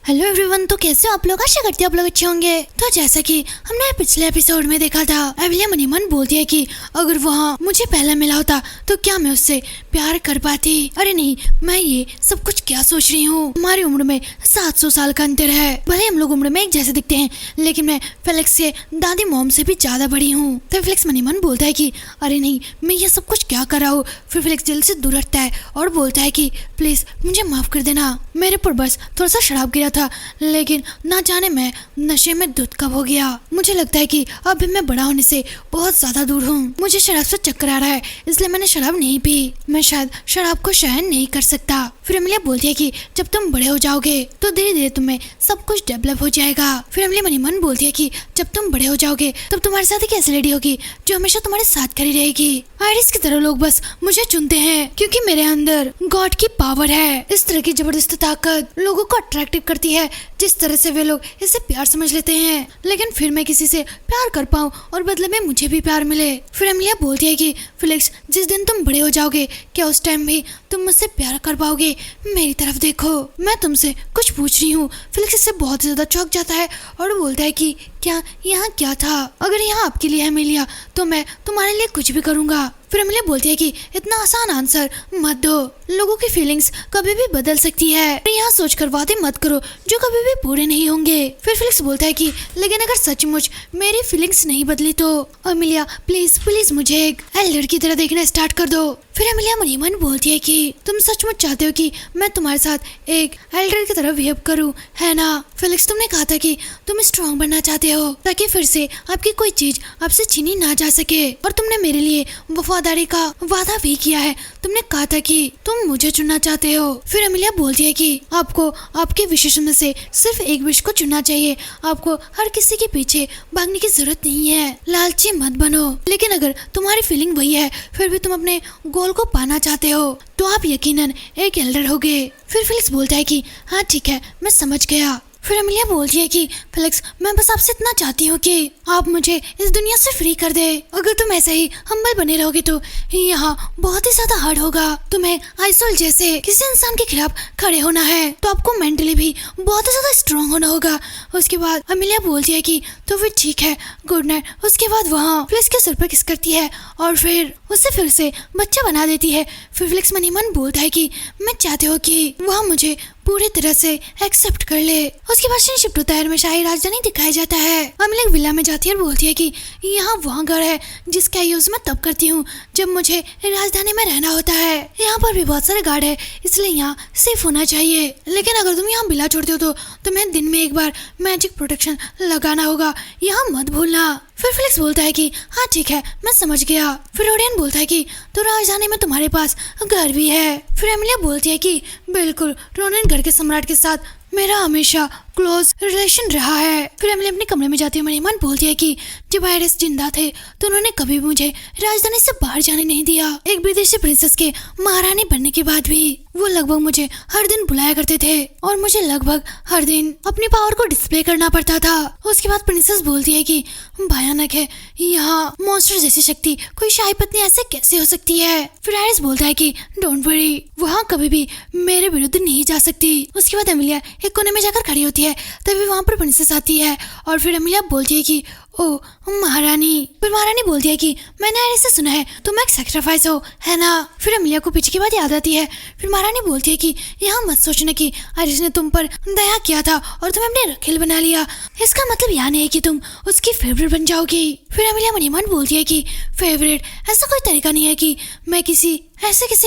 Hello everyone, तो कैसे हो आप लोग? आशा करती हूँ आप लोग अच्छे होंगे। तो जैसा कि हमने पिछले एपिसोड में देखा था, एमिलिया मनी मन बोलती है कि अगर वहाँ मुझे पहले मिला होता तो क्या मैं उससे प्यार कर पाती। अरे नहीं, मैं ये सब कुछ क्या सोच रही हूँ। हमारी उम्र में 700 साल का अंतर है। भले हम लोग उम्र में एक जैसे दिखते हैं, लेकिन मैं फेलिक्स से दादी मॉम से भी ज्यादा बड़ी हूँ। तो फेलिक्स मनी मन बोलता है कि अरे नहीं, मैं ये सब कुछ क्या कर रहा हूँ। फिर फेलिक्स दिल से दूर हटता है और बोलता है कि प्लीज मुझे माफ कर देना, मेरे पर बस थोड़ा सा शराब गिरा था, लेकिन ना जाने मैं नशे में धुत कब हो गया। मुझे लगता है कि अभी मैं बड़ा होने से बहुत ज्यादा दूर हूँ। मुझे शराब से चक्कर आ रहा है, इसलिए मैंने शराब नहीं पी। मैं शायद शराब को सहन नहीं कर सकता। फिर एमिलिया बोलती है कि जब तुम बड़े हो जाओगे तो धीरे धीरे तुम्हें सब कुछ डेवलप हो जाएगा। फिर एमिलिया मनी मन बोलती है कि जब तुम बड़े हो जाओगे तब तुम्हारे साथ एक ऐसी लेडी होगी जो हमेशा तुम्हारे साथ खड़ी रहेगी। आयरिस की तरह लोग बस मुझे चुनते हैं क्योंकि मेरे अंदर गॉड की पावर है। इस तरह की जबरदस्त ताकत लोगों को अट्रैक्टिव करती है। जिस तरह से वे लोग इसे प्यार समझ लेते हैं, लेकिन फिर मैं किसी से प्यार कर पाऊँ और बदले में मुझे भी प्यार मिले। फिर एमिलिया बोलती है कि फेलिक्स, जिस दिन तुम बड़े हो जाओगे क्या उस टाइम भी तुम मुझसे प्यार कर पाओगे? मेरी तरफ देखो, मैं तुमसे कुछ पूछ रही हूँ। फेलिक्स इससे बहुत ज्यादा चौंक जाता है और बोलता है कि क्या यहाँ क्या था? अगर यहाँ आपके लिए है एमिलिया तो मैं तुम्हारे लिए कुछ भी करूँगा। फिर एमिलिया बोलती है कि इतना आसान आंसर मत दो, लोगों की फीलिंग्स कभी भी बदल सकती है। यहाँ सोचकर वादे मत करो जो कभी भी पूरे नहीं होंगे। फिर फेलिक्स बोलता है कि लेकिन अगर सचमुच मेरी फीलिंग्स नहीं बदली तो एमिलिया प्लीज प्लीज मुझे एक एल्डर की तरह देखना स्टार्ट कर दो। फिर एमिलिया मनी मन बोलती है कि तुम सचमुच चाहते हो कि मैं तुम्हारे साथ एक एल्डर की तरह बिहेव करूं, है ना? फेलिक्स, तुमने कहा था कि तुम स्ट्रॉन्ग बनना चाहते हो ताकि फिर से आपकी कोई चीज आपसे छीनी ना जा सके, और तुमने मेरे लिए वफादारी का वादा भी किया है। तुमने कहा था कि तुम मुझे चुनना चाहते हो। फिर एमिलिया बोलती है कि आपको आपके विशेष में से सिर्फ एक विश को चुनना चाहिए। आपको हर किसी के पीछे भागने की जरूरत नहीं है। लालची मत बनो। लेकिन अगर तुम्हारी फीलिंग वही है फिर भी तुम अपने गोल को पाना चाहते हो तो आप यकीनन एक एल्डर होगे। फिर फेलिक्स बोलता है कि हाँ ठीक है, मैं समझ गया। फिर एमिलिया बोलती है कि फेलिक्स, मैं बस आपसे इतना चाहती हूँ कि आप मुझे इस दुनिया से फ्री कर दे। अगर तुम ऐसे ही हम्बल बने रहोगे तो यहाँ बहुत ही ज्यादा हार्ड होगा। तुम्हें आइसोल जैसे किसी इंसान के खिलाफ खड़े होना है तो आपको मेंटली भी बहुत ही ज्यादा स्ट्रॉन्ग होना होगा। उसके बाद एमिलिया बोलती है कि तो फिर ठीक है, गुड नाइट। उसके बाद वहाँ फेलिक्स के सिर पर किस करती है और फिर उससे फिर से बच्चा बना देती है। फिर फेलिक्स मनी मन बोलता है कि मैं चाहती हूँ कि वह मुझे पूरी तरह से एक्सेप्ट कर ले। उसके बाद शिप टू तैर में शाही राजधानी दिखाया जाता है। एमिलिया विला में जाती है और बोलती है कि यहाँ वहाँ घर है जिसका यूज मैं तब करती हूँ जब मुझे राजधानी में रहना होता है। यहाँ पर भी बहुत सारे गार्ड है, इसलिए यहाँ सेफ होना चाहिए। लेकिन अगर तुम यहाँ बिला छोड़ते हो तो तुम्हें दिन में एक बार मैजिक प्रोटेक्शन लगाना होगा, यहाँ मत भूलना। फिर फेलिक्स बोलता है कि हाँ ठीक है, मैं समझ गया। फिर ओडियन बोलता है कि तो राजधानी में तुम्हारे पास घर भी है। फिर एमिलिया बोलती है कि बिल्कुल, रोनिन घर के सम्राट के साथ मेरा हमेशा क्लोज रिलेशन रहा है। फिर एमिलिया अपने कमरे में जाती है मनी मन बोलती है कि जब आयरिस जिंदा थे तो उन्होंने कभी मुझे राजधानी से बाहर जाने नहीं दिया। एक विदेशी प्रिंसेस के महारानी बनने के बाद भी वो लगभग मुझे हर दिन बुलाया करते थे और मुझे लगभग हर दिन अपनी पावर को डिस्प्ले करना पड़ता था। उसके बाद प्रिंसेस बोलती है कि भयानक है, यहाँ मॉन्स्टर जैसी शक्ति कोई शाही पत्नी ऐसे कैसे हो सकती है? फिर आयरिस बोलता है कि डोंट वरी, वहाँ कभी भी मेरे विरुद्ध नहीं जा सकती। उसके बाद एमिलिया एक कोने में जाकर खड़ी होती है, तभी वहाँ पर प्रिंसेस आती है और फिर एमिलिया बोलती है कि ओ महारानी। फिर महारानी बोलती है कि मैंने आयरिस से सुना है तुम एक सैक्रिफाइस हो, है ना? फिर एमिलिया को पीछे की बात याद आती है। फिर महारानी बोलती है कि यहाँ मत सोचना कि आयरिस ने तुम पर दया किया था और तुम्हें अपने रखेल बना लिया। इसका मतलब यह नहीं है कि तुम उसकी फेवरेट बन जाओगी। फिर एमिलिया मनी मन बोलती है कि फेवरेट, ऐसा कोई तरीका नहीं है कि मैं किसी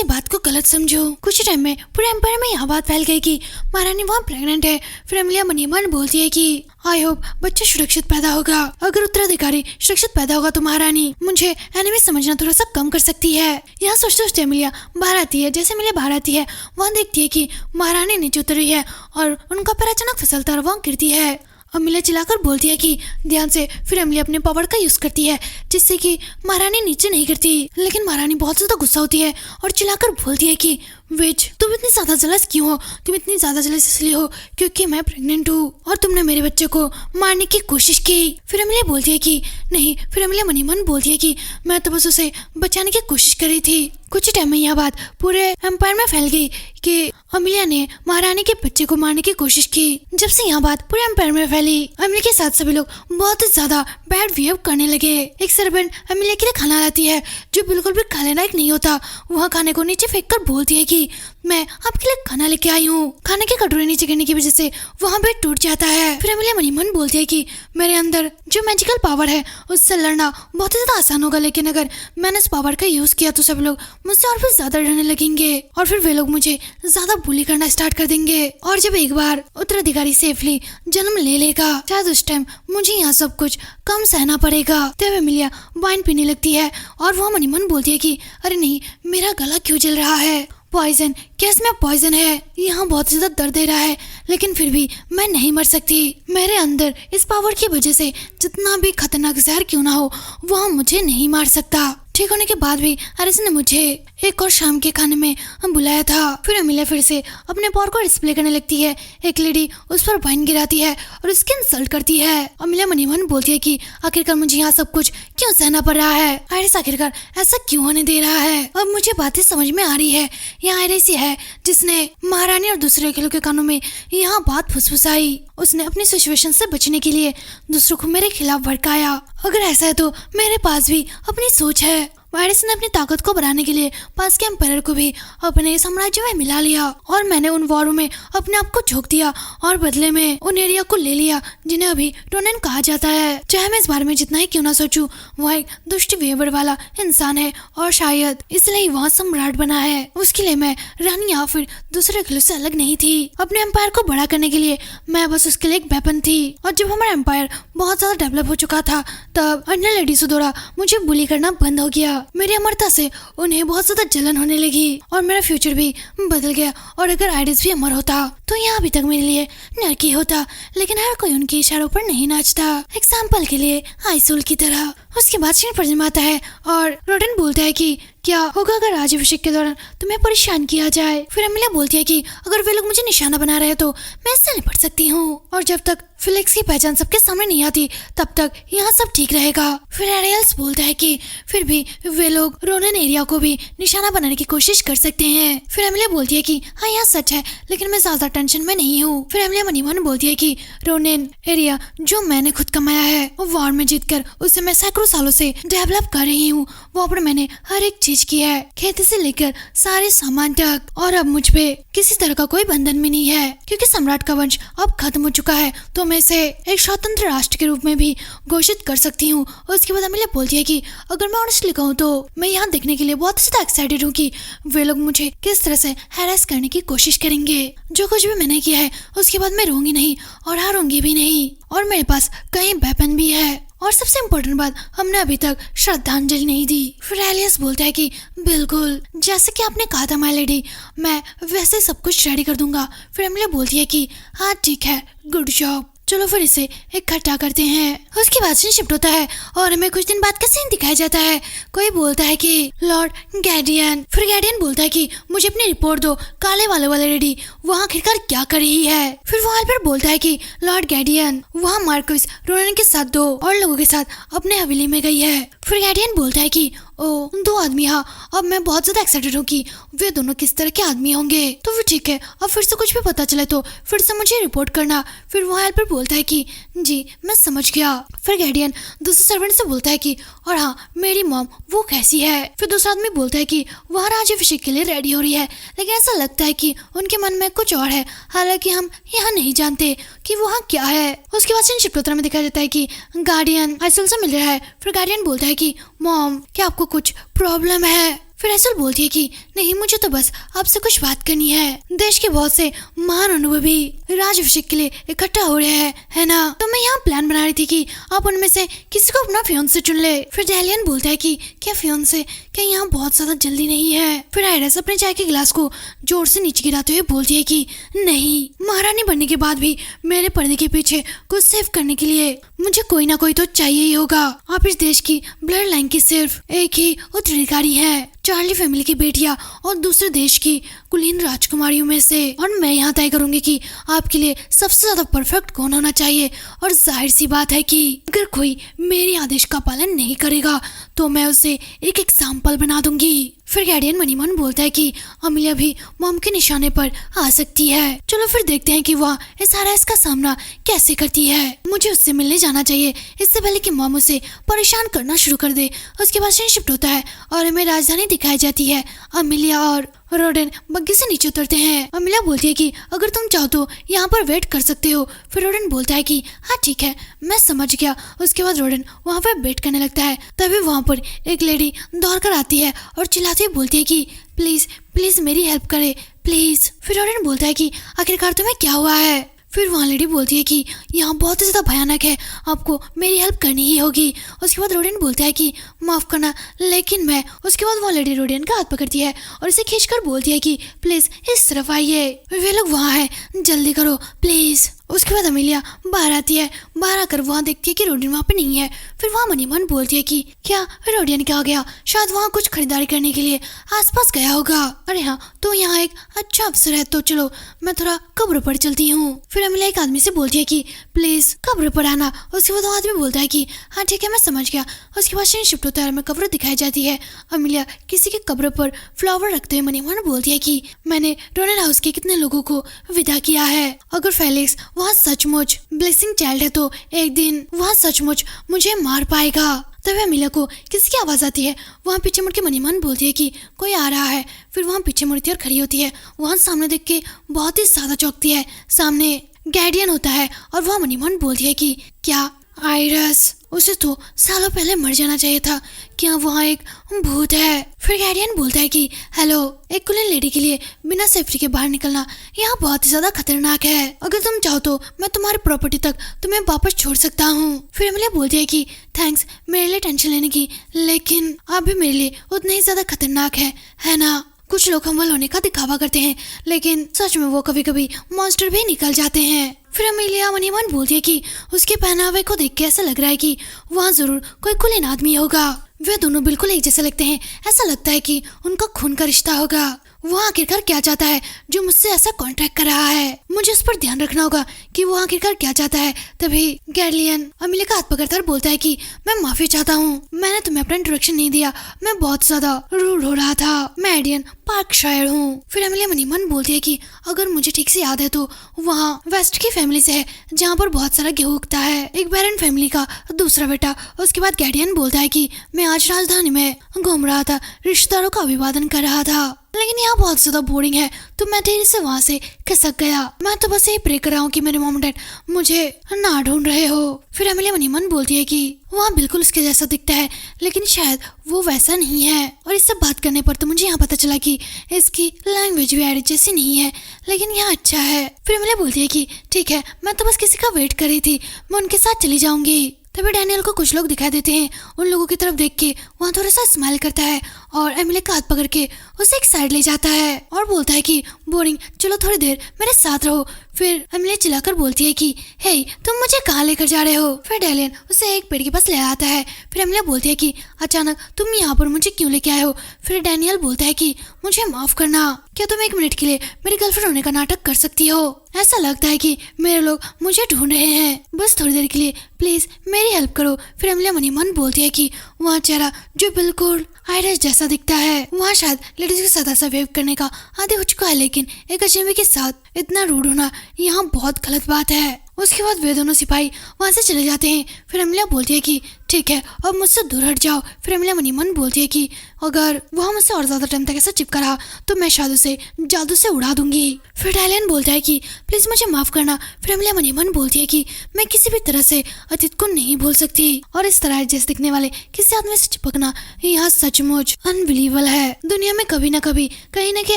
बात को गलत समझूं। कुछ टाइम में पूरे एम्पायर में यह बात फैल गई कि महारानी वहाँ प्रेग्नेंट है। फिर एमिलिया मनी मन बोलती है कि आई होप बच्चा सुरक्षित पैदा होगा। अगर उत्तराधिकारी सुरक्षित पैदा होगा तो महारानी मुझे एनिमी समझना थोड़ा सा कम कर सकती है। यहाँ सोचते सोचते एमिलिया बाहर आती है। जैसे एमिलिया बाहर आती है वहाँ देखती है कि महारानी नीचे उतर रही है और उनका पैर अचानक फिसलता और वहाँ गिरती है। एमिलिया चिल्लाकर बोलती है कि ध्यान से। फिर एमिलिया अपने पावर का यूज करती है जिससे कि महारानी नीचे नहीं गिरती, लेकिन महारानी बहुत ज्यादा गुस्सा होती है और चिल्लाकर बोलती है कि विच, तुम इतनी ज्यादा जलस क्यों हो? तुम इतनी ज्यादा जलस इसलिए हो क्योंकि मैं प्रेग्नेंट हूँ और तुमने मेरे बच्चे को मारने की कोशिश की। फिर अमिलिया बोलती है कि नहीं। फिर अमिलिया मन ही मन बोलती है कि मैं तो बस उसे बचाने की कोशिश कर रही थी। कुछ ही टाइम में यह बात पूरे एम्पायर में फैल गई कि अमिलिया ने महारानी के बच्चे को मारने की कोशिश की। जब से यह बात पूरे एम्पायर में फैली, अमिलिया के साथ सभी लोग बहुत ही ज्यादा बैड बिहेव करने लगे। एक सर्वेंट अमिलिया के लिए खाना लाती है जो बिल्कुल भी खाने लायक नहीं होता। वहाँ खाने को नीचे फेंक कर बोलती है कि मैं आपके लिए खाना लेके आई हूँ। खाने की कटोरी नीचे गिरने की वजह से वहाँ बेड टूट जाता है। फिर अमिलिया मन ही मन बोलती है कि मेरे अंदर जो मैजिकल पावर है उससे लड़ना बहुत ही ज्यादा आसान होगा, लेकिन अगर मैंने उस पावर का यूज किया तो सब लोग मुझसे और भी ज्यादा डरने लगेंगे और फिर वे लोग मुझे ज्यादा बुली करना स्टार्ट कर देंगे। और जब एक बार उत्तराधिकारी सेफली जन्म ले लेगा शायद उस टाइम मुझे यहाँ सब कुछ कम सहना पड़ेगा। तब अमिलिया वाइन पीने लगती है और वो मन ही मन बोलती है कि अरे नहीं, मेरा गला क्यों जल रहा है? पॉइजन, क्या इसमें पॉइजन है? यहाँ बहुत ज्यादा दर्द दे रहा है लेकिन फिर भी मैं नहीं मर सकती। मेरे अंदर इस पावर की वजह से जितना भी खतरनाक जहर क्यों ना हो वह मुझे नहीं मार सकता। ठीक होने के बाद भी एरिस ने मुझे एक और शाम के खाने में बुलाया था। फिर अमिलिया फिर से अपने पावर को डिस्प्ले करने लगती है। एक लेडी उस पर वाइन गिराती है और उसकी इंसल्ट करती है। अमिलिया मन ही मन बोलती है कि आखिरकार मुझे यहाँ सब कुछ क्यों सहना पड़ रहा है? एरिस आखिरकार ऐसा क्यों होने दे रहा है? अब मुझे बातें समझ में आ रही है। यहाँ एरिस ही है जिसने महारानी और दूसरे अकेलों के कानों में यहाँ बात फुसफुसाई। उसने अपनी सिचुएशन से बचने के लिए दूसरों को मेरे खिलाफ भड़काया। अगर ऐसा है तो मेरे पास भी अपनी सोच है। एरिस ने अपनी ताकत को बढ़ाने के लिए पास के एम्पायर को भी अपने साम्राज्य में मिला लिया और मैंने उन वॉरों में अपने आप को झोंक दिया और बदले में उन एरिया को ले लिया जिन्हें अभी टोनेन कहा जाता है। चाहे मैं इस बारे में जितना ही क्यों ना सोचूं, वह एक दुष्ट व्यवहार वाला इंसान है और शायद इसलिए वह सम्राट बना है। उसके लिए मैं रानी या फिर दूसरे खिलों से अलग नहीं थी। अपने एम्पायर को बड़ा करने के लिए मैं बस उसके लिए एक वेपन थी। और जब हमारा एम्पायर बहुत ज्यादा डेवलप हो चुका था तब अन्य लेडीजों द्वारा मुझे बुली करना बंद हो गया। मेरी अमरता से उन्हें बहुत ज्यादा जलन होने लगी और मेरा फ्यूचर भी बदल गया। और अगर आइडिस भी अमर होता तो यहाँ अभी तक मेरे लिए नरकी होता, लेकिन हर कोई उनके इशारों पर नहीं नाचता। एग्जाम्पल के लिए आइसोल की तरह। उसके बाद सीन पर जमाता है और रोडन बोलता है कि क्या होगा अगर राज्याभिषेक के दौरान तुम्हें परेशान किया जाए? फिर अमिलिया बोलती है कि अगर वे लोग मुझे निशाना बना रहे हैं तो मैं इससे निपट सकती हूँ और जब तक फिलिक्स की पहचान सबके सामने नहीं आती तब तक यहाँ सब ठीक रहेगा। फिर एरियल्स बोलता है कि फिर भी वे लोग रोनन एरिया को भी निशाना बनाने की कोशिश कर सकते हैं। फिर अमिलिया बोलती है कि हाँ यह सच है लेकिन मैं ज्यादा टेंशन में नहीं हूँ। फिर अमिलिया मन ही मन बोलती है कि रोनन एरिया जो मैंने खुद कमाया है वो वॉर में जीतकर उसे मैं सैकड़ों सालों से डेवलप कर रही हूँ। वहाँ पर मैंने हर एक चीज की है, खेती से लेकर सारे सामान तक, और अब मुझ पे किसी तरह का कोई बंधन भी नहीं है क्योंकि सम्राट का वंश अब खत्म हो चुका है तो मैं इसे एक स्वतंत्र राष्ट्र के रूप में भी घोषित कर सकती हूँ। और उसके बाद अमिलिया बोलती है कि अगर मैं ऑनेस्टली कहूँ तो मैं यहाँ देखने के लिए बहुत ज्यादा एक्साइटेड हूँ कि वे लोग मुझे किस तरह से हैरेस करने की कोशिश करेंगे। जो कुछ भी मैंने किया है उसके बाद मैं रोऊंगी नहीं और हारूंगी भी नहीं और मेरे पास कई वेपन भी है और सबसे इम्पोर्टेंट बात, हमने अभी तक श्रद्धांजलि नहीं दी। फिर एलियस बोलता है कि बिल्कुल जैसे कि आपने कहा था माय लेडी, मैं वैसे सब कुछ रेडी कर दूंगा। फिर अमिलिया बोलती है कि हाँ ठीक है, गुड जॉब, चलो फिर इसे इकट्ठा करते हैं। उसके बाद सीन शिफ्ट होता है और हमें कुछ दिन बाद का सीन दिखाया जाता है। कोई बोलता है कि लॉर्ड गैडियन। फिर गैडियन बोलता है कि मुझे अपनी रिपोर्ट दो, काले वाले लेडी वहाँ आखिरकार क्या कर रही है। फिर वो अल्बर्ट बोलता है कि लॉर्ड गैडियन वहाँ मार्कस रोनन के साथ 2 और लोगों के साथ अपने हवेली में गई है। फिर गैडियन बोलता है कि ओ 2 आदमी, हाँ अब मैं बहुत ज्यादा एक्साइटेड हूँ कि वे दोनों किस तरह के आदमी होंगे। तो फिर ठीक है, अब फिर से कुछ भी पता चले तो फिर से मुझे रिपोर्ट करना। फिर वहाँ हेल्पर बोलता है कि जी मैं समझ गया। फिर गैडियन दूसरे सर्वेंट से बोलता है कि और हाँ मेरी मॉम वो कैसी है। फिर दूसरा आदमी बोलता है कि वह राज्याभिषेक के लिए रेडी हो रही है लेकिन ऐसा लगता है कि उनके मन में कुछ और है, हालांकि हम यहाँ नहीं जानते कि वहाँ क्या है। उसके बाद सीन शिफ्ट में दिखाया जाता है कि गार्डियन आइसल से मिल रहा है। फिर गार्डियन बोलता है कि मॉम क्या आपको कुछ प्रॉब्लम है? फिर आइसल बोलती है कि नहीं, मुझे तो बस आपसे कुछ बात करनी है। देश के बहुत से महान अनुभवी राज्याभिषेक के लिए इकट्ठा हो रहे हैं, है ना? तो मैं यहाँ प्लान बना रही थी कि आप उनमें से किसी को अपना फियोंसे चुन ले। फिर डैलियन बोलता है कि क्या फियोंसे, क्या यहाँ बहुत ज्यादा जल्दी नहीं है? फिर आइरिस अपने चाय के गिलास को जोर से नीचे गिराते हुए बोलती है कि नहीं, महारानी बनने के बाद भी मेरे पर्दे के पीछे कुछ सेव करने के लिए मुझे कोई ना कोई तो चाहिए ही होगा। आप इस देश की ब्लड लाइन की सिर्फ एक ही उत्तराधिकारी है। चार्ली फैमिली की बेटियां और दूसरे देश की कुलीन राजकुमारियों में से, और मैं यहाँ तय करूंगी कि आपके लिए सबसे ज्यादा परफेक्ट कौन होना चाहिए। और जाहिर सी बात है कि अगर कोई मेरे आदेश का पालन नहीं करेगा तो मैं उसे एक एग्जाम्पल बना दूंगी। फिर गार्डियन मनी मन बोलता है कि अमिलिया भी मॉम के निशाने पर आ सकती है। चलो फिर देखते हैं कि वह इस हरास का सामना कैसे करती है। मुझे उससे मिलने जाना चाहिए इससे पहले कि मॉम उसे परेशान करना शुरू कर दे। उसके बाद शिफ्ट होता है और हमें राजधानी दिखाई जाती है। अमिलिया और रोडेन बग्गी से नीचे उतरते हैं। अमिलिया बोलती है कि अगर तुम चाहो तो यहाँ पर वेट कर सकते हो। फिर रोडेन बोलता है कि हाँ ठीक है, मैं समझ गया। उसके बाद रोडेन वहाँ पर वेट करने लगता है। तभी वहाँ पर एक लेडी दौड़ कर आती है और चिल्लाती हुई बोलती है कि प्लीज प्लीज मेरी हेल्प करे प्लीज। फिर रोडेन बोलता है कि आखिरकार तुम्हें क्या हुआ है। फिर वहाँ लेडी बोलती है कि यहाँ बहुत ही ज्यादा भयानक है, आपको मेरी हेल्प करनी ही होगी। उसके बाद रोडेन बोलता है कि माफ करना लेकिन मैं। उसके बाद वो लेडी रोडेन का हाथ पकड़ती है और इसे खींचकर बोलती है कि प्लीज इस तरफ आइए। वे लोग वहाँ है, जल्दी करो प्लीज। उसके बाद अमिलिया बाहर आती है। बाहर आकर वहाँ देखती है कि रोडेन वहाँ पे नहीं है। फिर वहाँ मनी मन बोलती है कि क्या रोडेन क्या हो गया, शायद वहाँ कुछ खरीदारी करने के लिए आसपास गया होगा। अरे हाँ, तो यहाँ एक अच्छा अवसर है, तो चलो मैं थोड़ा कब्र पर चलती हूँ। फिर अमिलिया एक आदमी से बोलती है कि प्लीज कब्र पर आना। उसके बाद वो आदमी बोलता है कि हाँ ठीक है, मैं समझ गया। उसके बाद सीन शिफ्ट होता है और हमें कब्र दिखाई जाती है। अमिलिया किसी के कब्र पर फ्लावर रखते हुए मनी मन बोलती है कि मैंने रोडेन हाउस के कितने लोगों को विदा किया है। अगर फेलिक्स वहाँ सचमुच ब्लेसिंग चाइल्ड है तो एक दिन वहाँ सचमुच मुझे मार पाएगा। तभी अमिलिया को किसी की आवाज आती है। वहाँ पीछे मुड़ के मनी मन बोलती है कि कोई आ रहा है। फिर वहाँ पीछे मुड़ती है और खड़ी होती है। वहाँ सामने देख के बहुत ही ज्यादा चौंकती है। सामने गार्डियन होता है और वहाँ मनी मन बोलती है कि क्या आयरस, उसे तो सालों पहले मर जाना चाहिए था, क्या वहाँ एक भूत है। फिर गार्डियन बोलता है कि हेलो, एक कुलीन लेडी के लिए बिना सेफ्टी के बाहर निकलना यहाँ बहुत ही ज्यादा खतरनाक है। अगर तुम चाहो तो मैं तुम्हारी प्रॉपर्टी तक तुम्हें वापस छोड़ सकता हूँ। फिर अमिलिया बोलती है कि थैंक्स मेरे लिए टेंशन लेने की, लेकिन आप भी मेरे लिए उतने ही ज्यादा खतरनाक है ना। कुछ लोग हमल होने का दिखावा करते हैं, लेकिन सच में वो कभी कभी मॉन्स्टर भी निकल जाते हैं। फिर अमिलिया मनी मन बोलती है कि उसके पहनावे को देख के ऐसा लग रहा है कि वहाँ जरूर कोई कुलीन आदमी होगा। वे दोनों बिल्कुल एक जैसे लगते हैं, ऐसा लगता है कि उनका खून का रिश्ता होगा। वो आखिरकार क्या चाहता है जो मुझसे ऐसा कॉन्ट्रैक्ट कर रहा है, मुझे उस पर ध्यान रखना होगा कि वो आखिरकार क्या चाहता है। तभी गैलियन अमिलिया का हाथ पकड़ता और बोलता है कि मैं माफी चाहता हूँ, मैंने तुम्हें अपना इंट्रोडक्शन नहीं दिया, मैं बहुत ज्यादा रूड हो रहा था, मैं एडियन पार्कशायर हूँ। फिर अमिलिया मनी मन बोलती है कि अगर मुझे ठीक से याद है तो वहाँ वेस्ट की फैमिली से है जहाँ पर बहुत सारा गेहूं उगता है, एक बैरन फैमिली का दूसरा बेटा। उसके बाद गैडियन बोलता है कि मैं आज राजधानी में घूम रहा था, रिश्तेदारों का अभिवादन कर रहा था, लेकिन यहाँ बहुत ज्यादा बोरिंग है तो मैं देर से वहाँ से खिसक गया। मैं तो बस यही प्रे कर रहा हूँ कि मेरे मॉम डैड मुझे ना ढूंढ रहे हो। फिर अमिलिया मनी मन बोलती है कि वहाँ बिल्कुल उसके जैसा दिखता है, लेकिन शायद वो वैसा नहीं है। और इससे बात करने पर तो मुझे यहाँ पता चला कि इसकी लैंग्वेज भी एडिट जैसी नहीं है, लेकिन यहाँ अच्छा है। फिर अमिलिया बोलती है कि ठीक है, मैं तो बस किसी का वेट कर रही थी, मैं उनके साथ चली जाऊंगी। तभी डैनियल को कुछ लोग दिखाई देते हैं। उन लोगों की तरफ देख के वहाँ थोड़ा सा स्माइल करता है और एमिली का हाथ पकड़ के उसे एक साइड ले जाता है और बोलता है कि बोरिंग, चलो थोड़ी देर मेरे साथ रहो। फिर एमिली चिल्लाकर बोलती है कि हे, तुम मुझे कहाँ लेकर जा रहे हो। फिर डैनियल उसे एक पेड़ के पास ले आता है। फिर एमिली बोलती है कि अचानक तुम यहाँ पर मुझे क्यों लेके आए हो। फिर डैनियल बोलता है कि मुझे माफ करना, क्या तुम एक मिनट के लिए मेरी गर्लफ्रेंड होने का नाटक कर सकती हो। ऐसा लगता है कि मेरे लोग मुझे ढूंढ रहे हैं, बस थोड़ी देर के लिए प्लीज मेरी हेल्प करो। फिर अमिलिया मनी मन बोलती है कि वहाँ चेहरा जो बिल्कुल आयरस जैसा दिखता है, वहाँ शायद लेडीज के साथ ऐसा वेव करने का आदि हो चुका है, लेकिन एक अजनबी के साथ इतना रूड होना यहाँ बहुत गलत बात है। उसके बाद वे दोनों सिपाही वहाँ से चले जाते हैं। फिर अमिलिया बोलती है कि ठीक है, अब मुझसे दूर हट जाओ। फिर अमिलिया मनी मन बोलती है कि अगर वहाँ मुझसे और ज्यादा टाइम तक ऐसा चिपका रहा तो मैं शायद उसे जादू से उड़ा दूंगी। फिर डायलियन बोलता है कि प्लीज मुझे माफ करना। फिर अमिलिया मनी मन बोलती है कि मैं किसी भी तरह से अतीत को नहीं भूल सकती, और इस तरह जैसे दिखने वाले किसी आदमी से चिपकना यहाँ सचमुच अनबिलीवेबल है। दुनिया में कभी ना कभी कहीं ना कहीं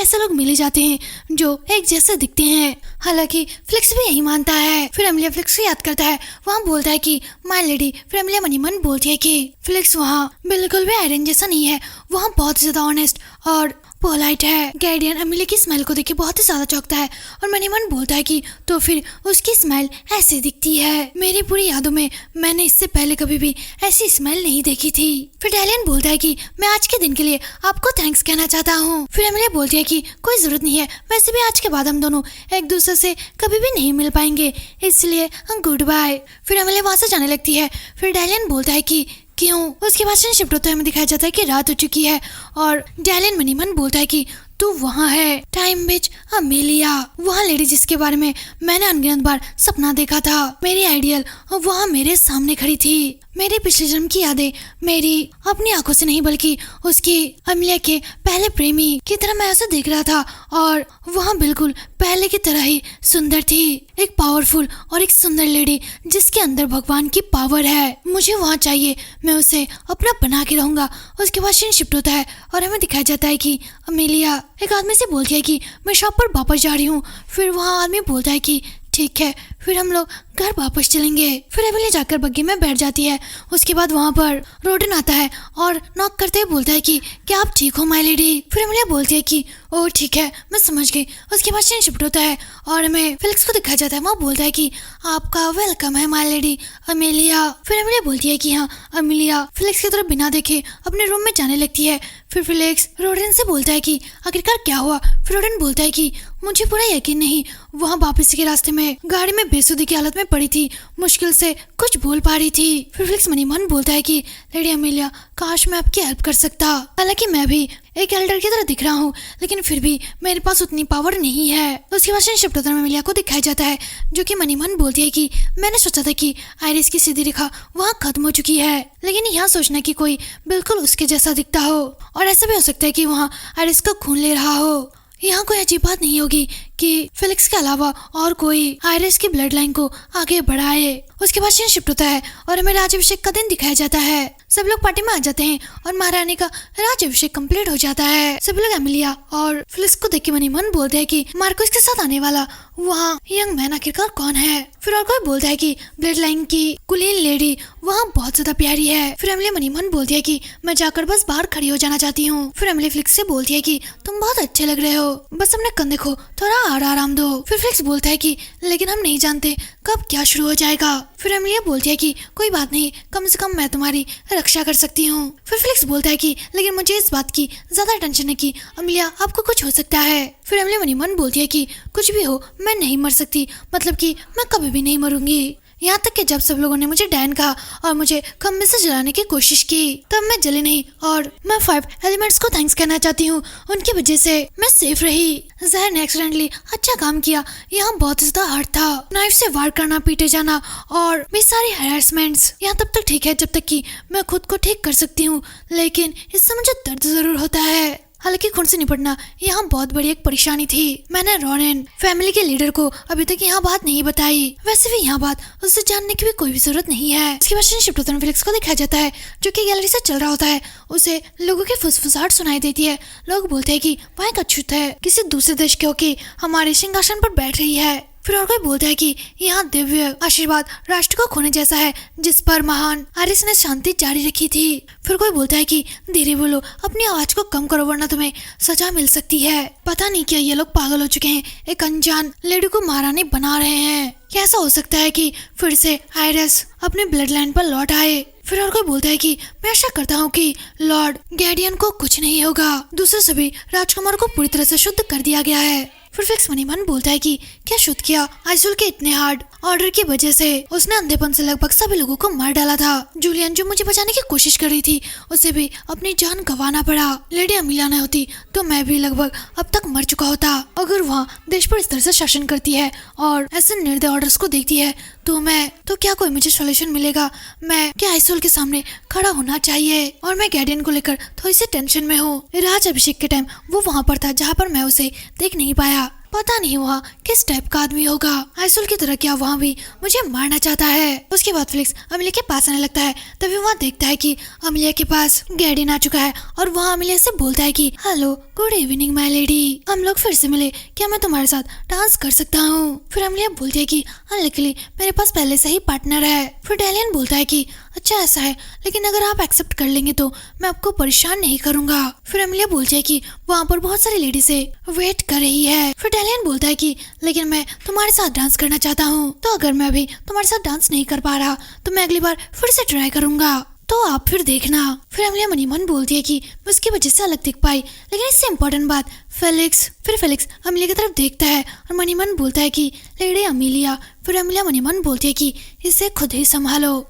ऐसे लोग मिले जाते हैं जो एक जैसे दिखते हैं। हालांकि फ्लिक्स भी यही मानता है। फिर अमिलिया फ्लिक्स को याद करता है, वहाँ बोलता है कि माय लेडी। फिर अमिलिया मनी मन बोलती है कि फ्लिक्स वहाँ बिल्कुल भी आयरन जैसा नहीं है, वहाँ बहुत ज्यादा ऑनेस्ट और पोलाइट है। गार्डियन अमिलिया की स्मेल को देख के बहुत ही ज्यादा चौंकता है और मन ही मन बोलता है कि तो फिर उसकी स्मेल ऐसी दिखती है। मेरी पूरी यादों में मैंने इससे पहले कभी भी ऐसी स्मेल नहीं देखी थी। फिर डैलियन बोलता है कि मैं आज के दिन के लिए आपको थैंक्स कहना चाहता हूँ। फिर अमिलिया बोलती है कि कोई जरूरत नहीं है, वैसे भी आज के बाद हम दोनों एक दूसरे से कभी भी नहीं मिल पाएंगे, इसलिए गुड बाय। फिर अमिलिया वहां से जाने लगती है। फिर डैलियन बोलता है कि क्यों। उसके बाद शिफ्ट होता है, हमें दिखाया जाता है कि रात हो चुकी है और डैलियन मनी मन बोलता है कि तू वहाँ है टाइम बिच अमेलिया, वहाँ लेडी जिसके बारे में मैंने अनगिनत बार सपना देखा था, मेरी आइडियल वहाँ मेरे सामने खड़ी थी। मेरे पिछले जन्म की यादें मेरी अपनी आंखों से नहीं बल्कि उसकी अमेलिया के पहले प्रेमी की तरह मैं उसे देख रहा था और वहाँ बिल्कुल पहले की तरह ही सुंदर थी, एक पावरफुल और एक सुंदर लेडी जिसके अंदर भगवान की पावर है। मुझे वहाँ चाहिए, मैं उसे अपना बना के रहूंगा। उसके बाद सीन शिफ्ट होता है और हमें दिखाया जाता है कि अमेलिया एक आदमी से बोलती है कि मैं शॉप पर वापस जा रही हूँ। फिर वहाँ आदमी बोलता है कि ठीक है, फिर हम लोग घर वापस चलेंगे। फिर अमेलिया जाकर बग्गी में बैठ जाती है। उसके बाद वहाँ पर रोडन आता है और नॉक करते हुए बोलता है कि क्या आप ठीक हो माय लेडी। फिर अमेलिया बोलती है कि ओह ठीक है, मैं समझ गई। उसके बाद सीन शिफ्ट होता है और हमें फिलिक्स को दिखाया जाता है। वो बोलता है कि आपका वेलकम है माय लेडी अमेलिया। फिर अमेलिया बोलती है कि हाँ। अमेलिया फिलिक्स की तरफ बिना देखे अपने रूम में जाने लगती है। फिर फिलिक्स रोडन से बोलता है कि आखिरकार क्या हुआ। फिर रोडन बोलता है कि मुझे पूरा यकीन नहीं, वहाँ वापस के रास्ते में गाड़ी में बेसुधी की हालत में पड़ी थी, मुश्किल से कुछ बोल पा रही थी। फिर फिलिक्स मनी मन बोलता है कि लेडी अमेलिया काश मैं आपकी हेल्प कर सकता, हालांकि मैं भी एक एल्डर की तरह दिख रहा हूँ लेकिन फिर भी मेरे पास उतनी पावर नहीं है। उसके बाद शिफ्ट होता है, अमेलिया को दिखाया जाता है जो कि मनी मन बोलती है कि मैंने सोचा था कि आयरिस की सीधी रेखा वहाँ खत्म हो चुकी है, लेकिन यहाँ सोचना कि कोई बिल्कुल उसके जैसा दिखता हो और ऐसा भी हो सकता है कि वहाँ आयरिस का खून ले रहा हो। यहाँ कोई अजीब बात नहीं होगी कि फिलिक्स के अलावा और कोई आयरिस की ब्लड लाइन को आगे बढ़ाए। उसके बाद सीन शिफ्ट होता है और हमें राज्याभिषेक का दिन दिखाया जाता है। सब लोग पार्टी में आ जाते हैं और महारानी का राज्याभिषेक कंप्लीट हो जाता है। सब लोग अमेलिया और फिलिक्स को देख के मनी मन बोलते हैं कि मार्कोस के साथ आने वाला वहाँ यंग मैन आखिरकार कौन है। फिर और कोई बोलता है कि ब्लड लाइन की कुलीन लेडी वहाँ बहुत ज्यादा प्यारी है। फिर अमेलिया मनी मन बोलती है कि मैं जाकर बस बाहर खड़ी हो जाना चाहती हूँ। फिर अमेलिया फिलिक्स से बोलती है कि तुम बहुत अच्छे लग रहे हो, बस अपने कंधे को थोड़ा आराम दो। फिर फिलिक्स बोलता है कि लेकिन हम नहीं जानते कब क्या शुरू हो जाएगा। फिर अमेलिया बोलती है कि कोई बात नहीं, कम से कम मैं तुम्हारी रक्षा कर सकती हूँ। फिर फिलिक्स बोलता है कि लेकिन मुझे इस बात की ज्यादा टेंशन है कि अमेलिया आपको कुछ हो सकता है। फिर अमेलिया मनी मन बोलती है कि कुछ भी हो मैं नहीं मर सकती, मतलब कि मैं कभी भी नहीं मरूंगी। यहाँ तक कि जब सब लोगों ने मुझे डैन कहा और मुझे खम्बे से जलाने की कोशिश की तब मैं जली नहीं और मैं 5 एलिमेंट्स को थैंक्स कहना चाहती हूँ, उनकी वजह से मैं सेफ रही। जहर ने एक्सीडेंटली अच्छा काम किया, यहाँ बहुत ज्यादा हार्ड था, नाइफ से वार करना, पीटे जाना और भी सारी हैरेसमेंट्स। यहाँ तब तक ठीक है जब तक कि मैं खुद को ठीक कर सकती हूँ, लेकिन इससे मुझे दर्द जरूर होता है। हालांकि खून से निपटना यहाँ बहुत बड़ी एक परेशानी थी। मैंने रोनेन फैमिली के लीडर को अभी तक यहाँ बात नहीं बताई, वैसे भी यहाँ बात उससे जानने की भी कोई भी जरूरत नहीं है। इसके बाद शिफ्ट होता है, फिलिक्स को दिखाया जाता है जो कि गैलरी से चल रहा होता है। उसे लोगों की फुसफुसाहट सुनाई देती है। लोग बोलते हैं कि वह एक अछूत है, किसी दूसरे देश के होके हमारे सिंहासन पर बैठ रही है। फिर और कोई बोलता है कि यहाँ दिव्य आशीर्वाद राष्ट्र को खोने जैसा है जिस पर महान आरिस ने शांति जारी रखी थी। फिर कोई बोलता है कि धीरे बोलो, अपनी आवाज को कम करो वरना तुम्हें सजा मिल सकती है। पता नहीं क्या ये लोग पागल हो चुके हैं, एक अनजान लेडी को महारानी बना रहे हैं। क्या ऐसा हो सकता है कि फिर से आयरिस अपने ब्लड लाइन पर लौट आए। फिर और कोई बोलता है कि मैं आशा करता हूँ कि लॉर्ड गार्डियन को कुछ नहीं होगा, दूसरे सभी राजकुमार को पूरी तरह से शुद्ध कर दिया गया है। फिर फिलिक्स मनी मन बोलता है कि क्या शुद्ध किया, आइसुल के इतने हार्ड ऑर्डर की वजह से उसने अंधेपन से लगभग सभी लोगों को मार डाला था। जूलियन जो मुझे बचाने की कोशिश कर रही थी उसे भी अपनी जान गंवाना पड़ा। लेडी अमेलिया न होती तो मैं भी लगभग अब तक मर चुका होता। अगर वहाँ देश पर इस तरह से शासन करती है और ऐसे निर्दय ऑर्डर्स को देखती है तो क्या कोई मुझे सोल्यूशन मिलेगा? मैं क्या आइसोल के सामने खड़ा होना चाहिए और मैं गार्डियन को लेकर थोड़ी सी टेंशन में हूँ। राज अभिषेक के टाइम वो वहाँ पर था जहाँ पर मैं उसे देख नहीं पाया। पता नहीं वहाँ किस टाइप का आदमी होगा, आइसोल की तरह क्या वहाँ भी मुझे मारना चाहता है। उसके बाद फेलिक्स अमिलिया के पास आने लगता है। तभी वहाँ देखता है कि अमिलिया के पास गैडियन आ चुका है और वहाँ अमिलिया से बोलता है कि hello good evening my lady, हम लोग फिर से मिले, क्या मैं तुम्हारे साथ डांस कर सकता हूँ? फिर अमिलिया बोलती है कि अनलकीली मेरे पास पहले से ही पार्टनर है। फिर डेलियन बोलता है कि अच्छा ऐसा है, लेकिन अगर आप एक्सेप्ट कर लेंगे तो मैं आपको परेशान नहीं करूंगा। फिर अमिलिया बोलती है कि वहाँ पर बहुत सारी लेडी से वेट कर रही है। फिर डेलियन बोलता है कि लेकिन मैं तुम्हारे साथ डांस करना चाहता हूँ, तो अगर मैं अभी तुम्हारे साथ डांस नहीं कर पा रहा तो मैं अगली बार फिर से ट्राई करूंगा, तो आप फिर देखना। फिर अमिलिया मनी मन बोलती है कि मैं उसकी वजह से अलग दिख पाई, लेकिन इससे इम्पोर्टेंट बात फेलिक्स। फिर फेलिक्स अमिलिया की तरफ देखता है और मनी मन बोलता है कि लेडी अमिलिया। फिर अमिलिया मनी मन बोलती है कि इसे खुद ही संभालो।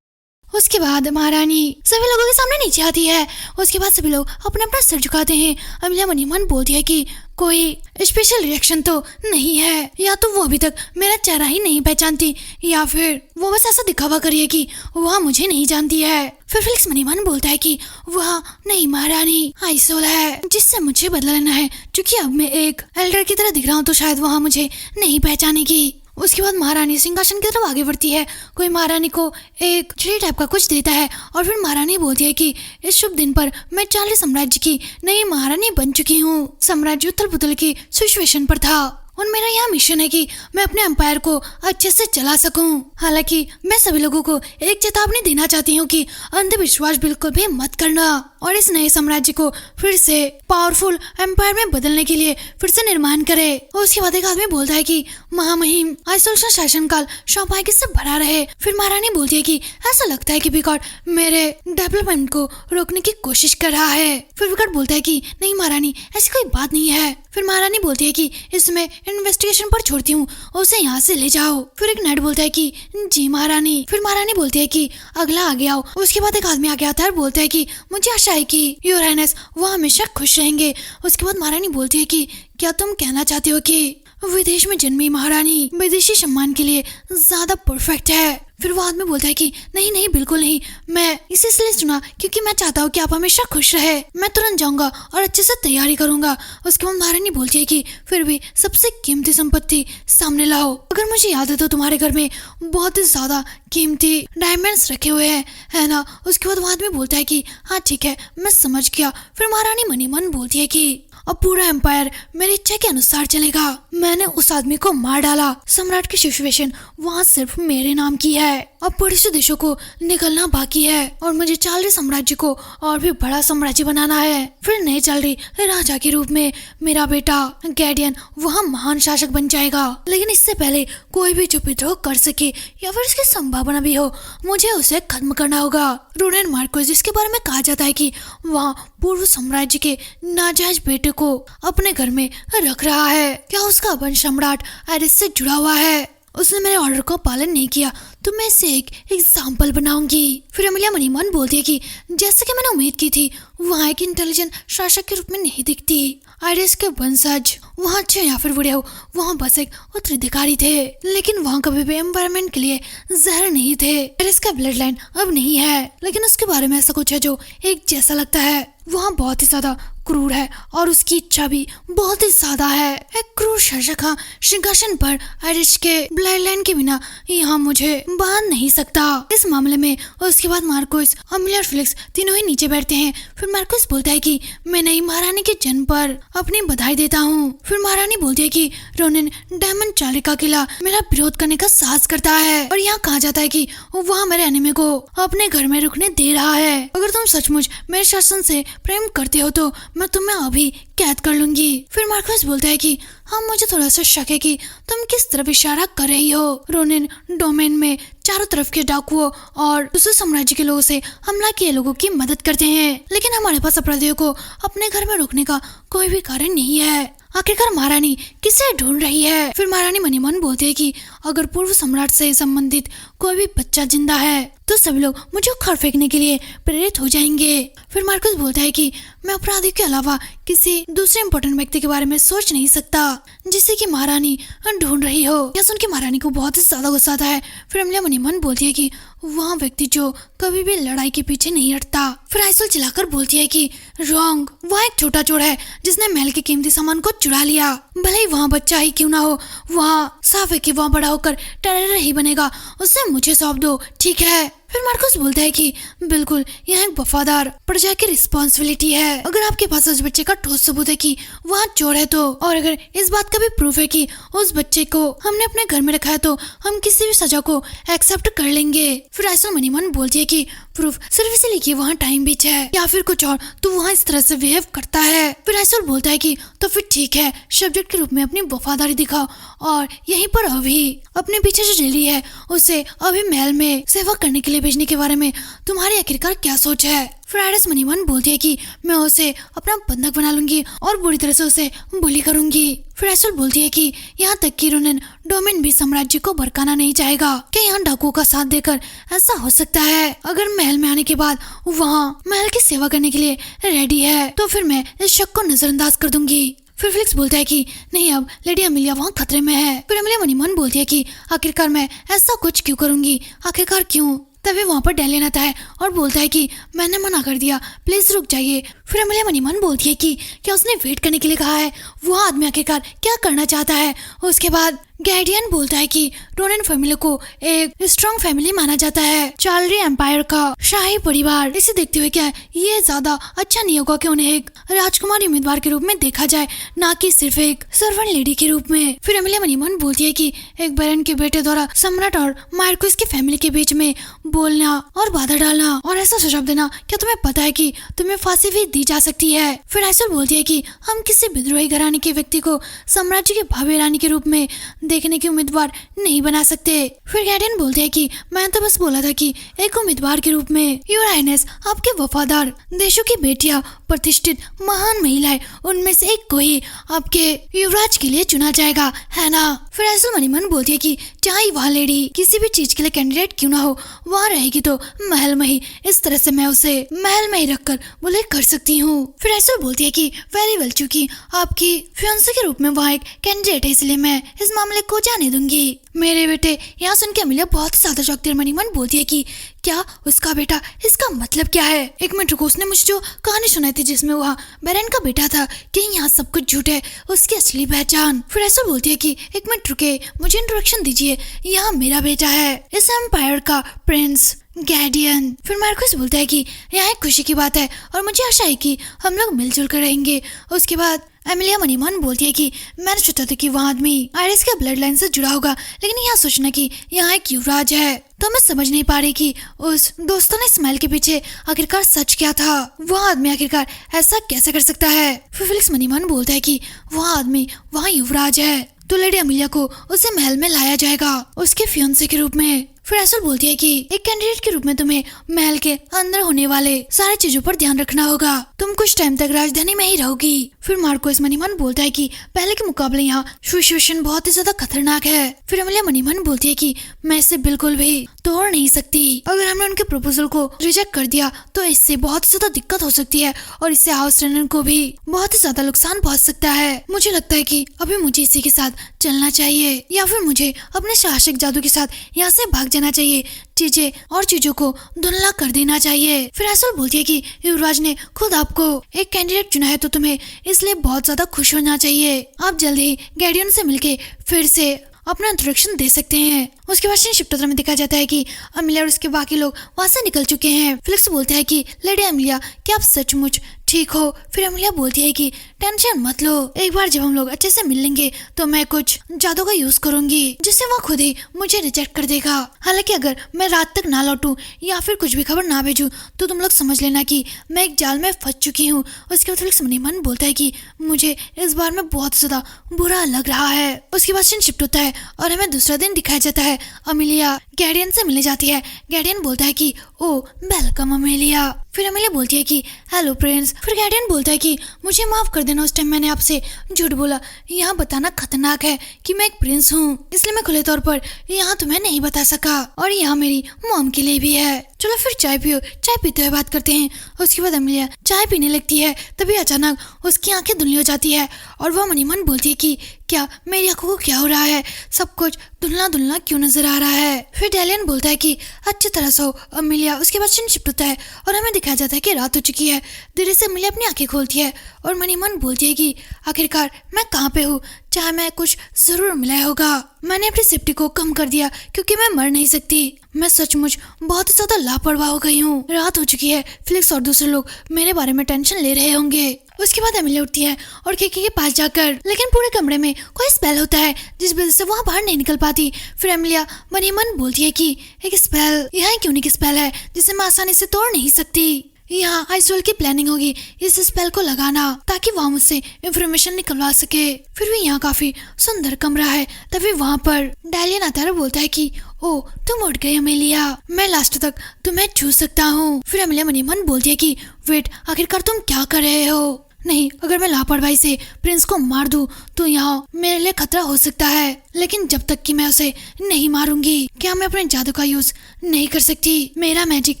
उसके बाद महारानी सभी लोगों के सामने नीचे आती है। उसके बाद सभी लोग अपना अपना सिर झुकाते हैं। अमिलिया मनी मन बोलती है कि कोई स्पेशल रिएक्शन तो नहीं है, या तो वो अभी तक मेरा चेहरा ही नहीं पहचानती या फिर वो बस ऐसा दिखावा कर रही है कि वह मुझे नहीं जानती है। फिर फेलिक्स मनी मन बोलता है कि वह नहीं महारानी, आइसोल है जिससे मुझे बदला लेना है, क्योंकि अब मैं एक एल्डर की तरह दिख रहा हूँ तो शायद वहाँ मुझे नहीं पहचानेगी। उसके बाद महारानी सिंहासन की तरफ आगे बढ़ती है। कोई महारानी को एक छड़ी टाइप का कुछ देता है और फिर महारानी बोलती है कि इस शुभ दिन पर मैं चार्ली साम्राज्य की नई महारानी बन चुकी हूँ। साम्राज्य उथल पुथल की सिचुएशन पर था और मेरा यह मिशन है कि मैं अपने एम्पायर को अच्छे से चला सकूं। हालांकि मैं सभी लोगों को एक चेतावनी देना चाहती हूँ कि अंधविश्वास बिल्कुल भी मत करना और इस नए साम्राज्य को फिर से पावरफुल एम्पायर में बदलने के लिए फिर से निर्माण करे। उसके बाद एक आदमी बोलता है कि महामहिम आइसोल शासनकाल सौभाग्य से भरा रहे। फिर महारानी बोलती है कि ऐसा लगता है कि विकट मेरे डेवलपमेंट को रोकने की कोशिश कर रहा है। फिर विकट बोलता है कि नहीं महारानी, ऐसी कोई बात नहीं है। फिर महारानी बोलती है कि इसमें इन्वेस्टिगेशन पर छोड़ती हूँ, उसे यहाँ से ले जाओ। फिर एक नाइट बोलता है कि जी महारानी। फिर महारानी बोलती है कि अगला आगे आओ। उसके बाद एक आदमी आगे आता है और बोलता है कि मुझे आशा है कि योर हाइनेस वो हमेशा खुश रहेंगे। उसके बाद महारानी बोलती है कि क्या तुम कहना चाहते हो कि विदेश में जन्मी महारानी विदेशी सम्मान के लिए ज्यादा परफेक्ट है? फिर वो आदमी बोलता है कि नहीं नहीं बिल्कुल नहीं, मैं इसे इसलिए चुना क्योंकि मैं चाहता हूँ कि आप हमेशा खुश रहे। मैं तुरंत जाऊंगा और अच्छे से तैयारी करूंगा। उसके बाद महारानी बोलती है कि फिर भी सबसे कीमती संपत्ति सामने लाओ। अगर मुझे याद है तो तुम्हारे घर में बहुत ही ज्यादा कीमती डायमंड्स रखे हुए हैं, है ना? उसके बाद वो आदमी बोलता है कि हाँ ठीक है, मैं समझ गया। फिर महारानी मनी मन बोलती है कि अब पूरा एम्पायर मेरी इच्छा के अनुसार चलेगा। मैंने उस आदमी को मार डाला। सम्राट की सिचुएशन वहाँ सिर्फ मेरे नाम की है। अब पड़ोसी देशों को निकलना बाकी है और मुझे चार्ली साम्राज्य को और भी बड़ा साम्राज्य बनाना है। फिर नए चार्ली राजा के रूप में मेरा बेटा गैडियन वहाँ महान शासक बन जाएगा। लेकिन इससे पहले कोई भी जो विद्रोह कर सके या फिर इसकी संभावना भी हो, मुझे उसे खत्म करना होगा। रोडेन मार्कोस, जिसके बारे में कहा जाता है कि वहाँ पूर्व साम्राज्य के नाजायज बेटे को अपने घर में रख रहा है, क्या उसका वंश सम्राट एरिस से जुड़ा हुआ है? उसने मेरे ऑर्डर को पालन नहीं किया तो मैं इसे एक एग्जाम्पल बनाऊंगी। फिर अमिलिया मनी मन बोलती है कि जैसे कि मैंने उम्मीद की थी, वहाँ एक इंटेलिजेंट शासक के रूप में नहीं दिखती। आइरिस के वंशज वहाँ अच्छे या फिर बुरे हो, वहाँ बस एक उत्तराधिकारी थे, लेकिन वहाँ कभी भी एनवायरनमेंट के लिए जहर नहीं थे। आइरिस का ब्लड लाइन अब नहीं है, लेकिन उसके बारे में ऐसा कुछ है जो एक जैसा लगता है। वहाँ बहुत ही ज्यादा क्रूर है और उसकी इच्छा भी बहुत ही ज्यादा है। एक क्रूर शासक हाँ सिंहासन पर आइरिश के ब्लड लाइन के बिना यहाँ मुझे बांध नहीं सकता। इस मामले में उसके बाद मार्कोस, अमिलिया और फेलिक्स तीनों ही नीचे बैठते हैं। फिर मार्कोस बोलता है कि मैं नई महारानी के जन्म पर अपनी बधाई देता हूँ। फिर महारानी बोलती है कि रोनिन डायमंड चार्ली का किला मेरा विरोध करने का साहस करता है और यहाँ कहा जाता है कि वहाँ मेरे एनिमी को अपने घर में रुकने दे रहा है। अगर तुम सचमुच मेरे शासन से प्रेम करते हो तो मैं तुम्हें अभी कैद कर लूंगी। फिर मार्कोस बोलता है कि हाँ मुझे थोड़ा सा शक है कि तुम किस तरफ इशारा कर रही हो। रोनिन डोमेन में चारों तरफ के डाकुओं और दूसरे साम्राज्य के लोगों से हमला किए लोगों की मदद करते हैं, लेकिन हमारे पास अपराधियों को अपने घर में रोकने का कोई भी कारण नहीं है। आखिरकार महारानी किसे ढूंढ रही है? फिर महारानी मनी मन बोलती है कि अगर पूर्व सम्राट से संबंधित कोई भी बच्चा जिंदा है तो सभी लोग मुझे उखाड़ फेंकने के लिए प्रेरित हो जाएंगे। फिर मार्कस बोलता है कि मैं अपराधी के अलावा किसी दूसरे इम्पोर्टेंट व्यक्ति के बारे में सोच नहीं सकता जिसे कि महारानी ढूंढ रही हो। यह सुन के महारानी को बहुत ही ज्यादा गुस्सा आता है। फिर अमलिया मन ही मन बोलती है कि वह व्यक्ति जो कभी भी लड़ाई के पीछे नहीं हटता। फिर आइसोल चिल्लाकर बोलती है कि रॉन्ग, वह एक छोटा चोर है जिसने महल के कीमती सामान को चुरा लिया। भले ही वहाँ बच्चा ही क्यों ना हो, वहाँ साफ है कि वहाँ बड़ा होकर टेरर ही बनेगा। उसे मुझे सौंप दो, ठीक है। फिर मार्कस बोलता है कि बिल्कुल, यह एक वफादार प्रजा की रिस्पॉन्सिबिलिटी है। अगर आपके पास उस बच्चे का ठोस सबूत है कि वहाँ चोर है तो, और अगर इस बात का भी प्रूफ है कि उस बच्चे को हमने अपने घर में रखा है तो हम किसी भी सजा को एक्सेप्ट कर लेंगे। फिर आइसोल मनी मन बोलती है कि प्रूफ सिर्फ इसलिए कि वहाँ टाइम बीच है या फिर कुछ और, तो वहाँ इस तरह से बिहेव करता है। फिर आइसोल बोलता है कि तो फिर ठीक है, सब्जेक्ट के रूप में अपनी वफादारी दिखाओ और यहीं पर अभी अपने पीछे जो जेली है उसे अभी महल में सेवा करने के लिए भेजने के बारे में तुम्हारी आखिरकार क्या सोच है। फिर आयरिस मनी मन बोलती है कि मैं उसे अपना बंधक बना लूंगी और बुरी तरह से उसे बुली करूंगी। फिर आइसोल बोलती है कि यहाँ तक कि रोनेन डोमेन भी साम्राज्य को भड़काना नहीं चाहेगा। क्या यहाँ डाकुओं का साथ देकर ऐसा हो सकता है? अगर महल में आने के बाद वहाँ महल की सेवा करने के लिए रेडी है तो फिर मैं इस शक को नजरअंदाज कर दूंगी। फिर फिलिक्स बोलता है कि नहीं, अब लेडी अमेलिया वहाँ खतरे में है। फिर अमेलिया मनी मन बोलती है कि आखिरकार मैं ऐसा कुछ क्यों करूंगी, आखिरकार क्यों? तभी वहाँ पर डेलियन आता है और बोलता है कि मैंने मना कर दिया, प्लीज रुक जाइए। फिर अमेलिया मनी मन बोलती है कि क्या उसने वेट करने के लिए कहा है, वो आदमी आखिरकार क्या करना चाहता है। उसके बाद गार्डियन बोलता है कि रोनेन फैमिली को एक स्ट्रॉन्ग फैमिली माना जाता है, चार्ली एम्पायर का शाही परिवार। इसे देखते हुए क्या ये ज्यादा अच्छा नहीं होगा कि उन्हें एक राजकुमारी उम्मीदवार के रूप में देखा जाए, ना कि सिर्फ एक सर्वेंट लेडी के रूप में। फिर अमेलिया मनी मन बोलती है कि एक बैरन के बेटे द्वारा सम्राट और मार्क्विस की फैमिली के बीच में बोलना और बाधा डालना और ऐसा सुझाव देना, क्या तुम्हें पता है कि तुम्हें फांसी भी दी जा सकती है। फिर आइसोल बोलती है कि हम किसी विद्रोही घराने के व्यक्ति को साम्राज्य की भावी रानी के रूप में देखने के उम्मीदवार नहीं बना सकते। फिर गार्डियन बोलते हैं कि मैं तो बस बोला था कि एक उम्मीदवार के रूप में योर हाइनेस आपके वफादार देशों की बेटियां, प्रतिष्ठित महान महिलाएं, उनमें से एक को ही आपके युवराज के लिए चुना जाएगा, है ना। फिर आइसोल मनी मन बोलती है कि चाहे वह लेडी किसी भी चीज के लिए कैंडिडेट क्यों ना हो, वहाँ रहेगी तो महल में ही, इस तरह से मैं उसे महल में ही रखकर बुले कर सकती हूँ। फिर आइसोल बोलती है कि वेरी वेल, चूंकि आपकी फियांसे के रूप में वहाँ एक कैंडिडेट है, इसलिए मैं इस मामले को जाने दूंगी। मेरे बेटे, यहाँ सुन के अमेलिया बहुत ज्यादा चौंकती है। मनी मन बोलती है कि क्या उसका बेटा, इसका मतलब क्या है? एक मिनट रुको, उसने मुझे जो कहानी सुनाई थी जिसमें वह बैरन का बेटा था, कि यहाँ सब कुछ झूठ है, उसकी असली पहचान। फिर ऐसा बोलती है कि एक मिनट रुके, मुझे इंट्रोडक्शन दीजिए, यहाँ मेरा बेटा है, इस एम्पायर का प्रिंस गार्डियन। फिर मार्कस बोलता है कि यह एक खुशी की बात है और मुझे आशा है कि हम लोग मिलजुल कर रहेंगे। उसके बाद एमिलिया मनी मन बोलती है कि मैंने सोचा था कि वह आदमी आयरिस के ब्लड लाइन से जुड़ा होगा, लेकिन यहाँ सोचना कि यहाँ एक युवराज है, तो मैं समझ नहीं पा रही कि उस दोस्तों ने स्माइल के पीछे आखिरकार सच क्या था। वह आदमी आखिरकार ऐसा कैसे कर सकता है? फिर फिलिक्स मनी मन बोलता है कि वह आदमी वहाँ युवराज है, तो लेडी अमेलिया को उसे महल में लाया जाएगा उसके फियांसे के रूप में। फिर आइसोल बोलती है कि एक कैंडिडेट के रूप में तुम्हें महल के अंदर होने वाले सारी चीजों पर ध्यान रखना होगा, तुम कुछ टाइम तक राजधानी में ही रहोगी। फिर मार्कोस मनीमन बोलता है कि पहले के मुकाबले यहाँ सिचुएशन बहुत ही ज्यादा खतरनाक है। फिर अमेलिया मनीमन बोलती है कि मैं इसे बिल्कुल भी तोड़ नहीं सकती, अगर हमने उनके प्रपोजल को रिजेक्ट कर दिया तो इससे बहुत ज्यादा दिक्कत हो सकती है और इससे हाउस रेनन को भी बहुत ही ज्यादा नुकसान पहुंच सकता है। मुझे लगता है कि अभी मुझे इसी के साथ चलना चाहिए या फिर मुझे अपने शासक जादू के साथ यहाँ से भाग जाना चाहिए, चीजों को धुंधला कर देना चाहिए। फिर आइसोल बोलती है कि युवराज ने खुद आपको एक कैंडिडेट चुना है, तो तुम्हें इसलिए बहुत ज्यादा खुश होना चाहिए। आप जल्द ही गार्डियन से मिलके फिर से अपना इंट्रोडक्शन दे सकते हैं। उसके बाद शिफ्टर में दिखाया जाता है कि अमेलिया और उसके बाकी लोग वहाँ से निकल चुके हैं। फिलिक्स बोलता है कि लेडी अमेलिया, क्या आप सचमुच ठीक हो? फिर अमेलिया बोलती है कि टेंशन मत लो, एक बार जब हम लोग अच्छे से मिल लेंगे तो मैं कुछ जादू का यूज करूंगी जिससे वो खुद ही मुझे रिजेक्ट कर देगा। हालांकि अगर मैं रात तक ना लौटूं या फिर कुछ भी खबर ना भेजूं तो तुम लोग समझ लेना कि मैं एक जाल में फंस चुकी हूँ। उसके बाद फिलिक्स मनीमन बोलता है कि मुझे इस बार में बहुत ज्यादा बुरा लग रहा है। उसके बाद सीन शिफ्ट होता है और हमें दूसरा दिन दिखाया जाता है। अमेलिया गार्डियन से मिलने जाती है। गार्डियन बोलता है कि ओ वेलकम अमेलिया। फिर अमेलिया बोलती है कि हेलो प्रिंस, फिर गार्डियन बोलता है कि मुझे माफ कर देना, उस टाइम मैंने आपसे झूठ बोला। यहाँ बताना खतरनाक है कि मैं एक प्रिंस हूँ, इसलिए मैं खुले तौर पर यहाँ तुम्हें नहीं बता सका, और यहाँ मेरी मॉम के लिए भी है। चलो फिर चाय पियो। चाय पीते हुए बात करते हैं। उसके बाद अमेलिया चाय पीने लगती है, तभी अचानक उसकी आंखें धुंधली हो जाती है और वह मनी मन बोलती है कि क्या मेरी आंखों को क्या हो रहा है, सब कुछ धुंधला धुंधला क्यों नजर आ रहा है। फिर डैलियन बोलता है कि अच्छी तरह सो अमेलिया। उसके बाद सीन शिफ्ट होता है और हमें दिखाया जाता है कि रात हो चुकी है। धीरे से अमेलिया अपनी आंखें खोलती है और मनी मन बोलती है कि आखिरकार मैं कहाँ पे हूँ, चाहे मैं कुछ जरूर मिला होगा। मैंने अपनी सेफ्टी को कम कर दिया क्योंकि मैं मर नहीं सकती। मैं सचमुच बहुत ही ज्यादा लापरवाह हो गई हूँ। रात हो चुकी है, फेलिक्स और दूसरे लोग मेरे बारे में टेंशन ले रहे होंगे। उसके बाद एमिली उठती है और केकी के पास जाकर, लेकिन पूरे कमरे में कोई स्पेल होता है जिस वजह से वहाँ बाहर नहीं निकल पाती। फिर एमिलिया मनी मन बोलती है कि एक स्पेल, यहाँ एक यूनिक स्पेल है जिसे मैं आसानी से तोड़ नहीं सकती। यहाँ आइसोल की प्लानिंग होगी इस स्पेल को लगाना ताकि वहाँ मुझसे इंफॉर्मेशन निकलवा सके। फिर भी यहाँ काफी सुंदर कमरा है। तभी वहाँ पर डैलियन आता है और बोलता है कि ओ तुम उठ गई अमेलिया, मैं लास्ट तक तुम्हें छू सकता हूँ। फिर अमेलिया मनी मन बोलती है कि वेट, आखिरकार तुम क्या कर रहे हो? नहीं, अगर मैं लापरवाही से प्रिंस को मार दूं तो यहाँ मेरे लिए खतरा हो सकता है, लेकिन जब तक कि मैं उसे नहीं मारूंगी क्या मैं अपने जादू का यूज नहीं कर सकती? मेरा मैजिक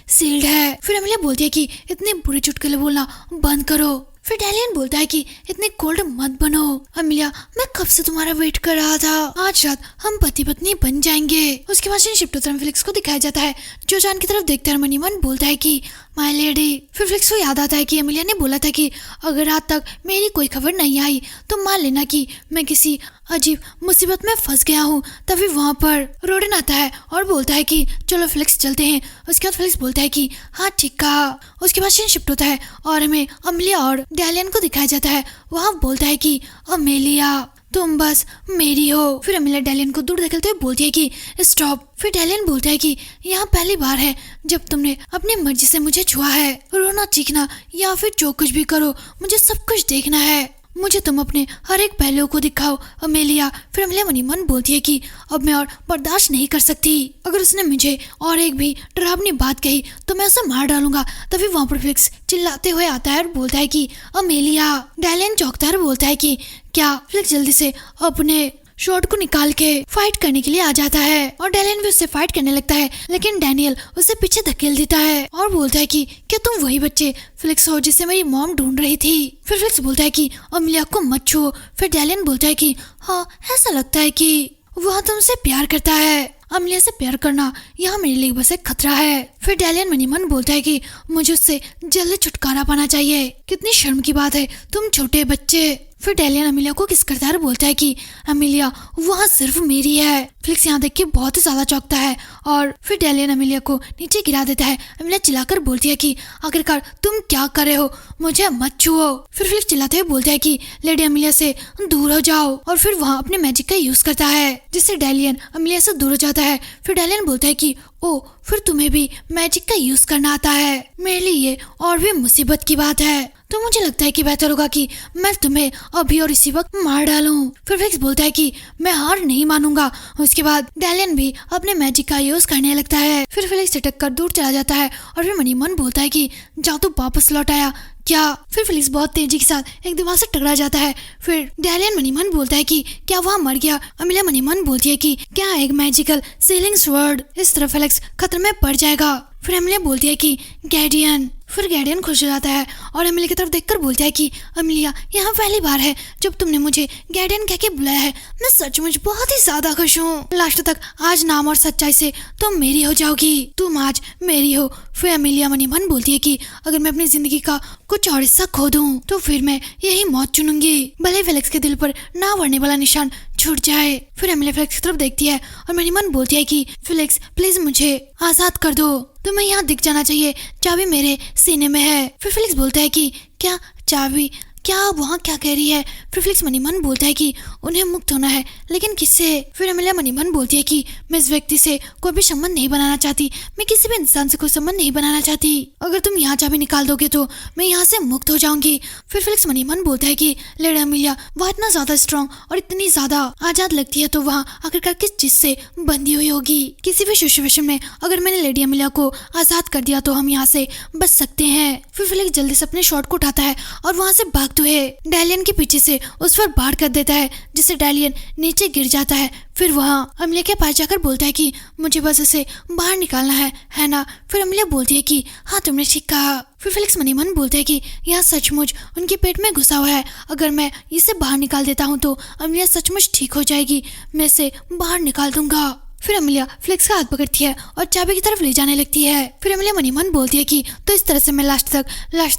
सील्ड है। फिर अमेलिया बोलती है कि इतने बुरे चुटकुले बोलना बंद करो। फिर डैलियन बोलता है कि इतने कोल्ड मत बनो अमेलिया, मैं कब से तुम्हारा वेट कर रहा था। आज रात हम पति पत्नी बन जाएंगे। उसके बाद शिफ्ट होता है, फेलिक्स को दिखाया जाता है जो जान की तरफ देखते हैं। मनी मन बोलता है कि माय लेडी। फिर फेलिक्स को याद आता है कि अमेलिया ने बोला था कि अगर रात तक मेरी कोई खबर नहीं आई तो मान लेना कि मैं किसी अजीब मुसीबत में फंस गया हूँ। तभी वहाँ पर रोडन आता है और बोलता है कि चलो फेलिक्स चलते हैं। उसके बाद फेलिक्स बोलता है कि हाँ ठीक कहा। उसके बाद सीन शिफ्ट होता है और हमें अमेलिया और डैलियन को दिखाया जाता है। वहाँ बोलता है कि अमेलिया तुम बस मेरी हो। फिर अमेलिया डैलियन को दूर धकेलते हुए बोलती है कि स्टॉप। फिर डैलियन बोलता है कि यहाँ पहली बार है जब तुमने अपनी मर्जी से मुझे छुआ है। रोना चीखना या फिर जो कुछ भी करो, मुझे सब कुछ देखना है। मुझे तुम अपने हर एक पहलू को दिखाओ अमेलिया। फिर अमेलिया मनी मन बोलती है कि अब मैं और बर्दाश्त नहीं कर सकती। अगर उसने मुझे और एक भी डरावनी बात कही तो मैं उसे मार डालूंगा। तभी वहाँ पर फेलिक्स चिल्लाते हुए आता है और बोलता है कि अमेलिया। डैलियन चौंकता है और बोलता है कि क्या? फेलिक्स जल्दी से अपने शॉट को निकाल के फाइट करने के लिए आ जाता है और डैलियन भी उससे फाइट करने लगता है, लेकिन डैनियल उसे पीछे धकेल देता है और बोलता है कि क्या तुम वही बच्चे फेलिक्स हो जिसे मेरी मॉम ढूंढ रही थी? फिर फेलिक्स बोलता है कि अमेलिया को मत छुओ। फिर डैलियन बोलता है कि हाँ, ऐसा लगता है कि वह तुमसे प्यार करता है। अमेलिया से प्यार करना यहाँ मेरे लिए बस एक खतरा है। फिर डैलियन मनी मन बोलता है कि मुझे उससे जल्दी छुटकारा पाना चाहिए। कितनी शर्म की बात है, तुम छोटे बच्चे। फिर डैलियन अमेलिया को किस करता है, बोलता है कि अमेलिया वहाँ सिर्फ मेरी है। फेलिक्स यहाँ देख के बहुत ही ज्यादा चौंकता है और फिर डैलियन अमेलिया को नीचे गिरा देता है। अमेलिया चिल्लाकर बोलती है कि आखिरकार तुम क्या कर रहे हो, मुझे मत छुओ। फिर फेलिक्स चिल्लाते हुए बोलता है कि लेडी अमेलिया से दूर हो जाओ और फिर वहाँ अपने मैजिक का यूज करता है जिससे डैलियन अमेलिया से दूर हो जाता है। फिर डैलियन बोलता है कि ओ, फिर तुम्हें भी मैजिक का यूज करना आता है। मेरे लिए ये और भी मुसीबत की बात है, तो मुझे लगता है कि बेहतर होगा कि मैं तुम्हें अभी और इसी वक्त मार डालूं। फिर फेलिक्स बोलता है कि मैं हार नहीं मानूंगा। उसके बाद डैलियन भी अपने मैजिक का यूज करने लगता है। फिर फेलिक्स झटक कर दूर चला जाता है और फिर मनी मन बोलता है कि जादू वापस लौट आया क्या? फिर फेलिक्स बहुत तेजी के साथ एक दीवार से टकरा जाता है। फिर डैलियन मनी मन बोलता है कि क्या वहाँ मर गया? अमेलिया मनी मन बोलती है कि क्या एक मैजिकल सीलिंग स्वर्ड, इस तरह फेलिक्स खतरे में पड़ जाएगा। फिर अमेलिया बोलती है कि गार्डियन। फिर गार्डियन खुश हो जाता है और अमेलिया की तरफ देखकर बोलता है कि अमेलिया, यहाँ पहली बार है जब तुमने मुझे गार्डियन कह के बुलाया है। मैं सचमुच बहुत ही ज्यादा खुश हूँ। लास्ट तक आज नाम और सच्चाई से तुम मेरी हो जाओगी, तुम आज मेरी हो। फिर अमेलिया मनी मन बोलती है कि अगर मैं अपनी जिंदगी का कुछ और हिस्सा खो दूं तो फिर मैं यही मौत चुनूंगी, भले फेलिक्स के दिल पर ना बढ़ने वाला निशान छूट जाए। फिर अमेलिया फेलिक्स की तरफ देखती है और मनी मन बोलती है कि फेलिक्स प्लीज मुझे आजाद कर दो, तुम्हें यहाँ दिख जाना चाहिए, चाबी मेरे सीने में है। फिर फेलिक्स बोलता है कि क्या चाबी क्या वहाँ क्या कह रही है? फिर फ्लिक्स मनी मन बोलता है कि उन्हें मुक्त होना है, लेकिन किससे? फिर अमेलिया मनी मन बोलती है कि मैं इस व्यक्ति से कोई भी संबंध नहीं बनाना चाहती, मैं किसी भी इंसान से कोई संबंध नहीं बनाना चाहती। अगर तुम यहाँ चाबी निकाल दोगे तो मैं यहाँ से मुक्त हो जाऊंगी। फिर फ्लिक्स मनी मन बोलता है कि लेडी अमेलिया वह इतना ज्यादा स्ट्रॉन्ग और इतनी ज्यादा आजाद लगती है, तो वहाँ आखिरकार किस चीज से बंधी हुई होगी? किसी भी सिचुएशन में अगर मैंने लेडी अमेलिया को आजाद कर दिया तो हम यहाँ से बच सकते हैं। फिर फ्लिक्स जल्दी से अपने शॉट को उठाता है और वहाँ से भागते हुए डैलियन के पीछे से उस पर बाढ़ कर देता है, जिससे डैलियन नीचे गिर जाता है। फिर वहाँ अमेलिया के पास जाकर बोलता है कि मुझे बस इसे बाहर निकालना है ना? फिर अमेलिया बोलती है कि हाँ तुमने ठीक कहा। फिर फ्लिक्स मनी मन बोलता है कि यह सचमुच उनके पेट में घुसा हुआ है, अगर मैं इसे बाहर निकाल देता हूँ तो अमेलिया सचमुच ठीक हो जाएगी, मैं इसे बाहर निकाल दूंगा। फिर अमेलिया फ्लिक्स का हाथ पकड़ती है और चाबी की तरफ ले जाने लगती है। फिर अमेलिया मनी मन बोलती है कि तो इस तरह से मैं लास्ट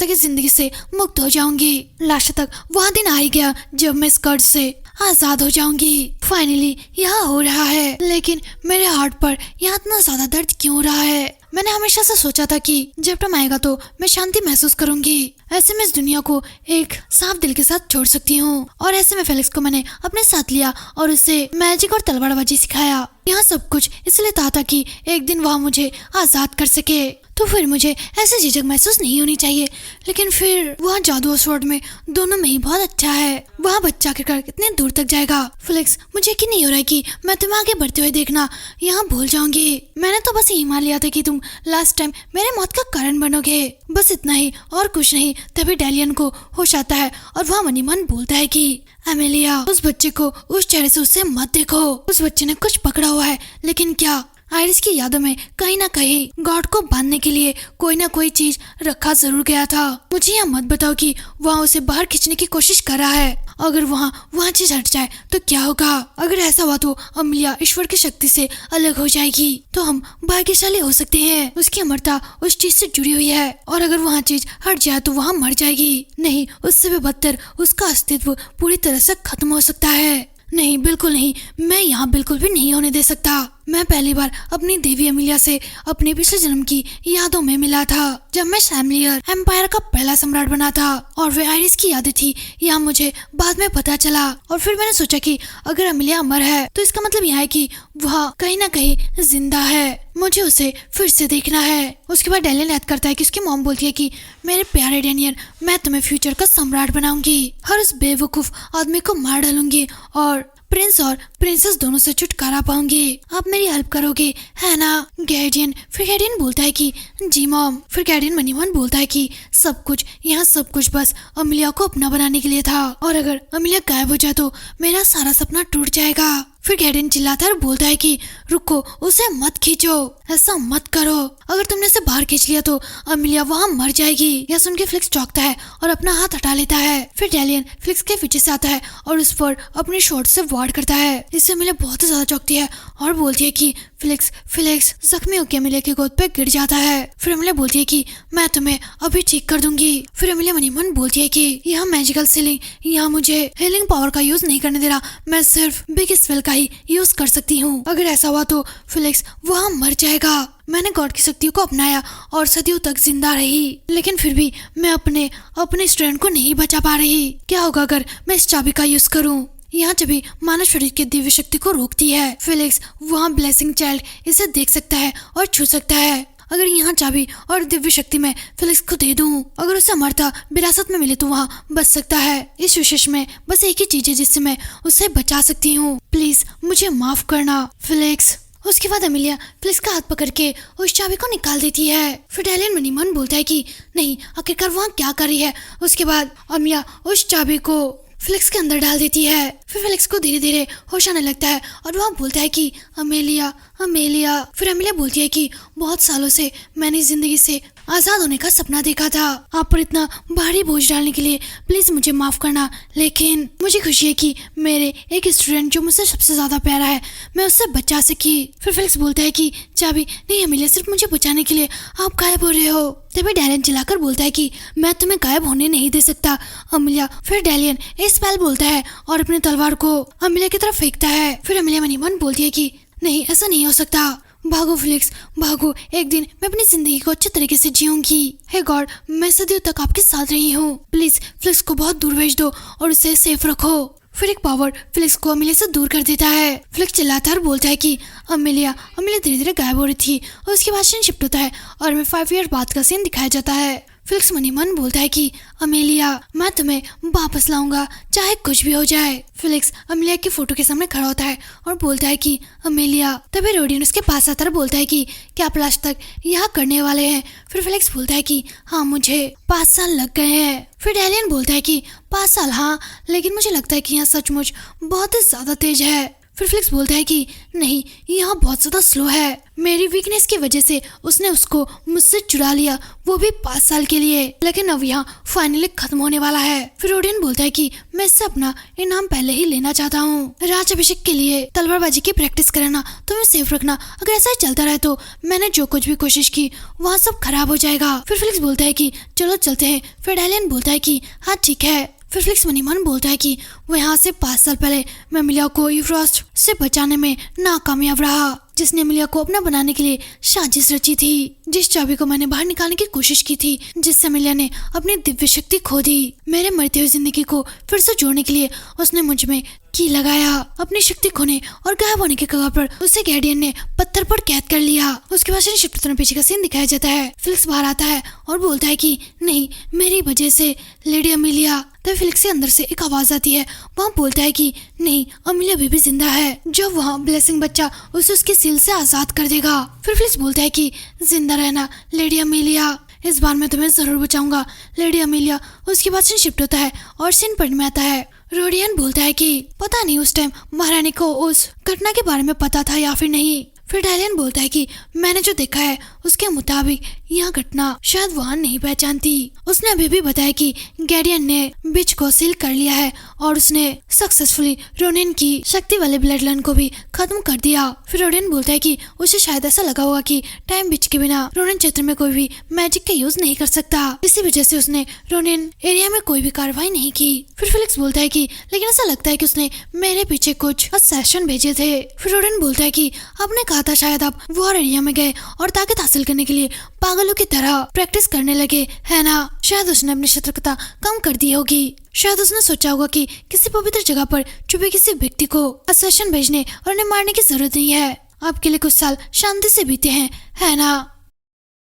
तक इस जिंदगी से मुक्त हो जाऊंगी। लास्ट तक वह दिन आ ही गया जब मैं इस कर्ज से आजाद हो जाऊंगी। फाइनली यहाँ हो रहा है, लेकिन मेरे हार्ट पर यहाँ इतना ज्यादा दर्द क्यों हो रहा है? मैंने हमेशा से सोचा था कि जब टाइम आएगा तो मैं शांति महसूस करूंगी, ऐसे में इस दुनिया को एक साफ दिल के साथ छोड़ सकती हूँ। और ऐसे में फेलिक्स को मैंने अपने साथ लिया और उसे मैजिक और तलवारबाजी सिखाया। यहाँ सब कुछ इसलिए था कि एक दिन वह मुझे आजाद कर सके, तो फिर मुझे ऐसे झिझक महसूस नहीं होनी चाहिए। लेकिन फिर वह जादू और स्वॉर्ड में दोनों में ही बहुत अच्छा है। वह बच्चा आखिरकार कितने दूर तक जाएगा? फ्लिक्स, मुझे यकीन नहीं हो रहा है कि मैं तुम्हें आगे बढ़ते हुए देखना यहाँ भूल जाऊंगी। मैंने तो बस यही मान लिया था कि तुम लास्ट टाइम मेरे मौत का कारण बनोगे, बस इतना ही और कुछ नहीं। तभी डैलियन को होश आता है और वह मनी मन बोलता है कि अमेलिया, उस बच्चे को उस चेहरे से उससे मत देखो। उस बच्चे ने कुछ पकड़ा हुआ है, लेकिन क्या? आयरिस की यादों में कहीं ना कहीं गॉड को बांधने के लिए कोई ना कोई चीज रखा जरूर गया था। मुझे यह मत बताओ कि वहाँ उसे बाहर खींचने की कोशिश कर रहा है। अगर वहाँ चीज हट जाए तो क्या होगा? अगर ऐसा हुआ तो अमेलिया ईश्वर की शक्ति से अलग हो जाएगी, तो हम भाग्यशाली हो सकते हैं। उसकी अमरता उस चीज से जुड़ी हुई है, और अगर वहाँ चीज हट जाए तो वहाँ मर जाएगी। नहीं, उससे भी बदतर उसका अस्तित्व पूरी तरह से खत्म हो सकता है। नहीं, बिल्कुल नहीं, मैं यहाँ बिल्कुल भी नहीं होने दे सकता। मैं पहली बार अपनी देवी अमेलिया से अपने पिछले जन्म की यादों में मिला था, जब मैं शैमलियर एम्पायर का पहला सम्राट बना था, और वे आयरिस की यादें थी, यह मुझे बाद में पता चला। और फिर मैंने सोचा कि अगर अमेलिया अमर है तो इसका मतलब यह है कि वह कहीं ना कहीं जिंदा है, मुझे उसे फिर से देखना है। उसके बाद डैनियल याद करता है कि उसकी मॉम बोलती है कि मेरे प्यारे डैनियल, मैं तुम्हें फ्यूचर का सम्राट बनाऊंगी, हर उस बेवकूफ आदमी को मार डालूंगी और प्रिंस और प्रिंसेस दोनों से छुटकारा पाऊंगी। आप मेरी हेल्प करोगे, है ना? गैर्डियन। फिर गैर्डियन बोलता है कि जी मॉम। फिर गैर्डियन मनी मन बोलता है कि सब कुछ बस अमेलिया को अपना बनाने के लिए था, और अगर अमेलिया गायब हो जाए तो मेरा सारा सपना टूट जाएगा। फिर गैर्डियन चिल्लाता है और बोलता है कि रुको, उसे मत खींचो, ऐसा मत करो। अगर तुमने उसे बाहर खींच लिया तो अमेलिया वहाँ मर जाएगी। यह सुन के फ्लिक्स चौंकता है और अपना हाथ हटा लेता है। फिर डैलियन फ्लिक्स के पीछे से आता है और उस पर अपने शॉट से वार करता है। इससे अमेलिया बहुत ही ज्यादा चौंकती है और बोलती है कि फ्लिक्स जख्मी होकर अमेलिया की गोद पे गिर जाता है। फिर अमेलिया बोलती है कि मैं तुम्हें अभी ठीक कर दूंगी। फिर अमेलिया मनी मन बोलती है कि यह मैजिकल सीलिंग यहाँ मुझे हीलिंग पावर का यूज नहीं करने दे रहा, मैं सिर्फ बिग स्पेल का ही यूज कर सकती हूँ। अगर ऐसा हुआ तो फ्लिक्स वहाँ मर जाएगा। मैंने गॉड की शक्तियों को अपनाया और सदियों तक जिंदा रही, लेकिन फिर भी मैं अपने स्टूडेंट को नहीं बचा पा रही। क्या होगा अगर मैं इस चाबी का यूज करूँ? यहाँ चाबी मानव शरीर की दिव्य शक्ति को रोकती है। फ्लिक्स वहाँ ब्लेसिंग चाइल्ड इसे देख सकता है और छू सकता है। अगर यहाँ चाबी और दिव्य शक्ति में फ्लिक्स को दे दूँ, अगर उसे अमरता विरासत में मिले तो वहाँ बच सकता है। इस विशेष में बस एक ही चीज है जिससे मैं उसे बचा सकती हूँ। प्लीज मुझे माफ करना फ्लिक्स। उसके बाद अमेलिया फ्लिक्स का हाथ पकड़ के उस चाबी को निकाल देती है। फिर डैलियन मनी मन बोलता है कि नहीं, आखिरकार वहाँ क्या कर रही है। उसके बाद अमेलिया उस चाबी को फ्लिक्स के अंदर डाल देती है। फिर फ्लिक्स को धीरे धीरे होश आने लगता है और वह बोलता है कि अमेलिया। फिर अमेलिया बोलती है कि बहुत सालों से मैंने जिंदगी से आजाद होने का सपना देखा था, आप पर इतना भारी बोझ डालने के लिए प्लीज मुझे माफ करना, लेकिन मुझे खुशी है कि मेरे एक स्टूडेंट जो मुझसे सबसे ज्यादा प्यारा है, मैं उससे बचा सकी। फिर फ्लिक्स बोलता है कि चाबी नहीं अमेलिया, सिर्फ मुझे बचाने के लिए आप गायब हो रहे हो। तभी डैलियन चिल्लाकर बोलता है कि मैं तुम्हें गायब होने नहीं दे सकता अमेलिया। फिर डैलियन एक स्पेल बोलता है और अपनी तलवार को अमेलिया की तरफ फेंकता है। फिर अमेलिया मनी मन बोलती है कि नहीं, ऐसा नहीं हो सकता, भागो फ्लिक्स भागो, एक दिन मैं अपनी जिंदगी को अच्छे तरीके से जीऊंगी। हे गॉड, मैं सदियों तक आपके साथ रही हूँ, प्लीज फ्लिक्स को बहुत दूर भेज दो और उसे सेफ रखो। फिर एक पावर फ्लिक्स को अमेलिया से दूर कर देता है। फ्लिक्स चिल्लाता है और बोलता है कि अमेलिया धीरे धीरे गायब हो रही थी और उसके बाद सीन शिफ्ट होता है और हमें 5 ईयर बाद का सीन दिखाया जाता है। फ्लिक्स मनी मन बोलता है कि अमेलिया मैं तुम्हें वापस लाऊंगा चाहे कुछ भी हो जाए। फ्लिक्स अमेलिया की फोटो के सामने खड़ा होता है और बोलता है कि अमेलिया। तभी रोडियन उसके पास आता है, बोलता है कि क्या आप लास्ट तक यहाँ करने वाले हैं? फिर फ्लिक्स बोलता है कि हाँ, मुझे 5 साल लग गए हैं। फिर डेलियन बोलता है कि 5 साल हाँ, लेकिन मुझे लगता है कि यहाँ सचमुच बहुत ही ज्यादा तेज है। फिर फ्लिक्स बोलता है कि नहीं, यहाँ बहुत ज्यादा स्लो है, मेरी वीकनेस की वजह से उसने उसको मुझसे चुरा लिया, वो भी 5 साल के लिए, लेकिन अब यहाँ फाइनली खत्म होने वाला है। फिर ओडियन बोलता है कि मैं इससे अपना इनाम पहले ही लेना चाहता हूँ। राज अभिषेक के लिए तलवारबाजी की प्रैक्टिस कराना, तुम्हें सेफ रखना, अगर ऐसा ही चलता रहे तो मैंने जो कुछ भी कोशिश की वहाँ सब खराब हो जाएगा। फिर फ्लिक्स बोलता है कि चलो चलते हैं। फिर डेलियन बोलता है कि हाँ ठीक है। फिर फ्लिक्स मनी मन बोलता है कि वो यहाँ से 5 साल पहले मैं अमेलिया को यूफ्रोस्ट से बचाने में नाकामयाब रहा, जिसने अमेलिया को अपना बनाने के लिए साजिश रची थी, जिस चाबी को मैंने बाहर निकालने की कोशिश की थी, जिससे अमेलिया ने अपनी दिव्य शक्ति खो दी। मेरे मरते हुए जिंदगी को फिर से जोड़ने के लिए उसने मुझ में की लगाया। अपनी शक्ति खोने और गायब होने के कगार पर उसे गार्डियन ने पत्थर पर कैद कर लिया। उसके बाद शिफ्ट पीछे का सीन दिखाया जाता है। फ्लिक्स बाहर आता है और बोलता है कि नहीं, मेरी वजह से लेडी अमेलिया। तब फ्लिक्स के अंदर से एक आवाज आती है, वहाँ बोलता है कि नहीं, अमेलिया अभी भी जिंदा है, जब वहाँ ब्लेसिंग बच्चा उसे उसकी सील से आजाद कर देगा। फिर फ्लिक्स बोलता है कि जिंदा रहना लेडी अमेलिया, इस बार मैं तुम्हें जरूर बचाऊंगा लेडी अमेलिया। उसके बाद सीन शिफ्ट होता है और सीन पढ़ में आता है। रोडियन बोलता है कि पता नहीं उस टाइम महारानी को उस घटना के बारे में पता था या फिर नहीं। फिर डेलियन बोलता है कि मैंने जो देखा है उसके मुताबिक यह घटना शायद वहाँ नहीं पहचानती। उसने अभी भी बताया कि गार्डियन ने बिच को सील कर लिया है और उसने सक्सेसफुली रोनिन की शक्ति वाले ब्लड लाइन को भी खत्म कर दिया। फिर रोनिन बोलता है कि उसे शायद ऐसा लगा होगा कि टाइम बिच के बिना रोनिन क्षेत्र में कोई भी मैजिक का यूज नहीं कर सकता, इसी वजह से उसने रोनिन एरिया में कोई भी कार्रवाई नहीं की। फिर फ्लिक्स बोलता है कि लेकिन ऐसा लगता है कि उसने मेरे पीछे कुछ असैसिन भेजे थे। फिर रोनिन बोलता है कि आपने कहा था शायद आप वॉर एरिया में गए और ताकत हासिल करने के लिए पागलों की तरह प्रैक्टिस करने लगे, है ना? शायद उसने अपनी सतर्कता कम कर दी होगी। शायद उसने सोचा होगा कि किसी पवित्र जगह पर छुपे किसी व्यक्ति को असैसिन भेजने और उन्हें मारने की जरूरत नहीं है। आपके लिए कुछ साल शांति से बीते हैं, है ना?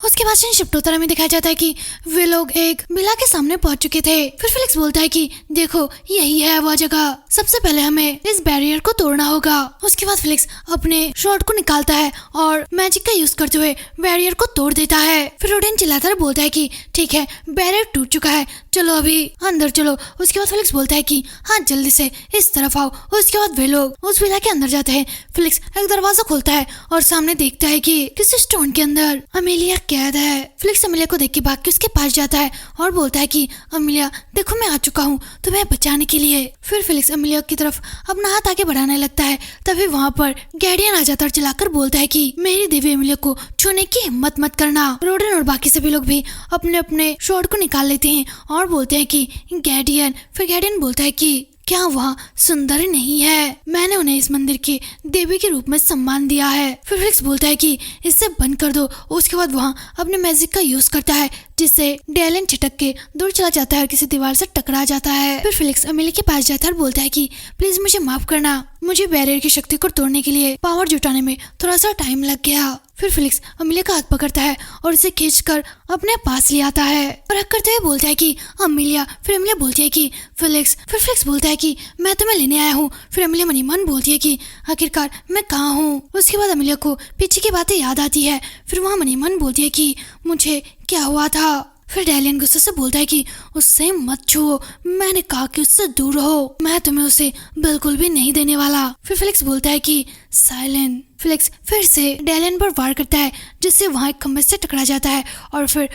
उसके बाद शिफ्ट होता में दिखाया जाता है कि वे लोग एक बिला के सामने पहुंच चुके थे। फिर फ्लिक्स बोलता है कि देखो, यही है वह जगह, सबसे पहले हमें इस बैरियर को तोड़ना होगा। उसके बाद फ्लिक्स अपने शॉट को निकालता है और मैजिक का यूज करते हुए बैरियर को तोड़ देता है। फिर रोडियन चिल्लाता है, बोलता है कि ठीक है, बैरियर टूट चुका है, चलो अभी अंदर चलो। उसके बाद फ्लिक्स बोलता है कि हाँ, जल्दी से इस तरफ आओ। उसके बाद वे लोग उस बिला के अंदर जाते हैं। फ्लिक्स एक दरवाजा खोलता है और सामने देखता है कि किसी स्टोन के अंदर अमेलिया कैद है। फ्लिक्स अमेलिया को देख के भाग के उसके पास जाता है और बोलता है कि अमेलिया देखो, मैं आ चुका हूँ तुम्हें बचाने के लिए। फिर फ्लिक्स अमेलिया की तरफ अपना हाथ आगे बढ़ाने लगता है, तभी वहाँ पर गार्डियन आ जाता है और चिल्लाकर बोलता है कि मेरी देवी अमेलिया को छूने की हिम्मत मत करना। रोडन और बाकी सभी लोग भी अपने अपने शॉट को निकाल लेते हैं और बोलते हैं कि गार्डियन। फिर गार्डियन बोलता है कि क्या वहाँ सुंदर नहीं है? मैंने उन्हें इस मंदिर के देवी के रूप में सम्मान दिया है। फिर फ्लिक्स बोलता है कि इसे बंद कर दो। उसके बाद वहाँ अपने मैजिक का यूज करता है, जिससे डेलियन छिटक के दूर चला जाता है और किसी दीवार से टकरा जाता है। फिर फ्लिक्स अमेलिया के पास जाता है और बोलता है कि प्लीज मुझे माफ करना, मुझे बैरियर की शक्ति को तोड़ने के लिए पावर जुटाने में थोड़ा सा टाइम लग गया। फिर फ्लिक्स अमेलिया का हाथ पकड़ता है और उसे खींचकर अपने पास ले आता है और हक करते हुए बोलता है कि अमेलिया। फिर अमेलिया बोलती है कि फ्लिक्स। फिर फ्लिक्स बोलता है कि मैं तुम्हें लेने आया हूँ। फिर अमेलिया मनी मन बोलती है कि आखिरकार मैं कहाँ हूँ? उसके बाद अमेलिया को पीछे की बातें याद आती है। फिर वहाँ मनी मन बोलती है कि मुझे क्या हुआ था? फिर डेलियन गुस्से से बोलता है कि उससे मत छुओ, मैंने कहा कि उससे दूर रहो, मैं तुम्हें उसे बिल्कुल भी नहीं देने वाला। फिर फ्लिक्स बोलता है कि साइलेंट। फ्लिक्स फिर से डेलियन पर वार करता है, जिससे वहाँ एक खंबे से टकरा जाता है और फिर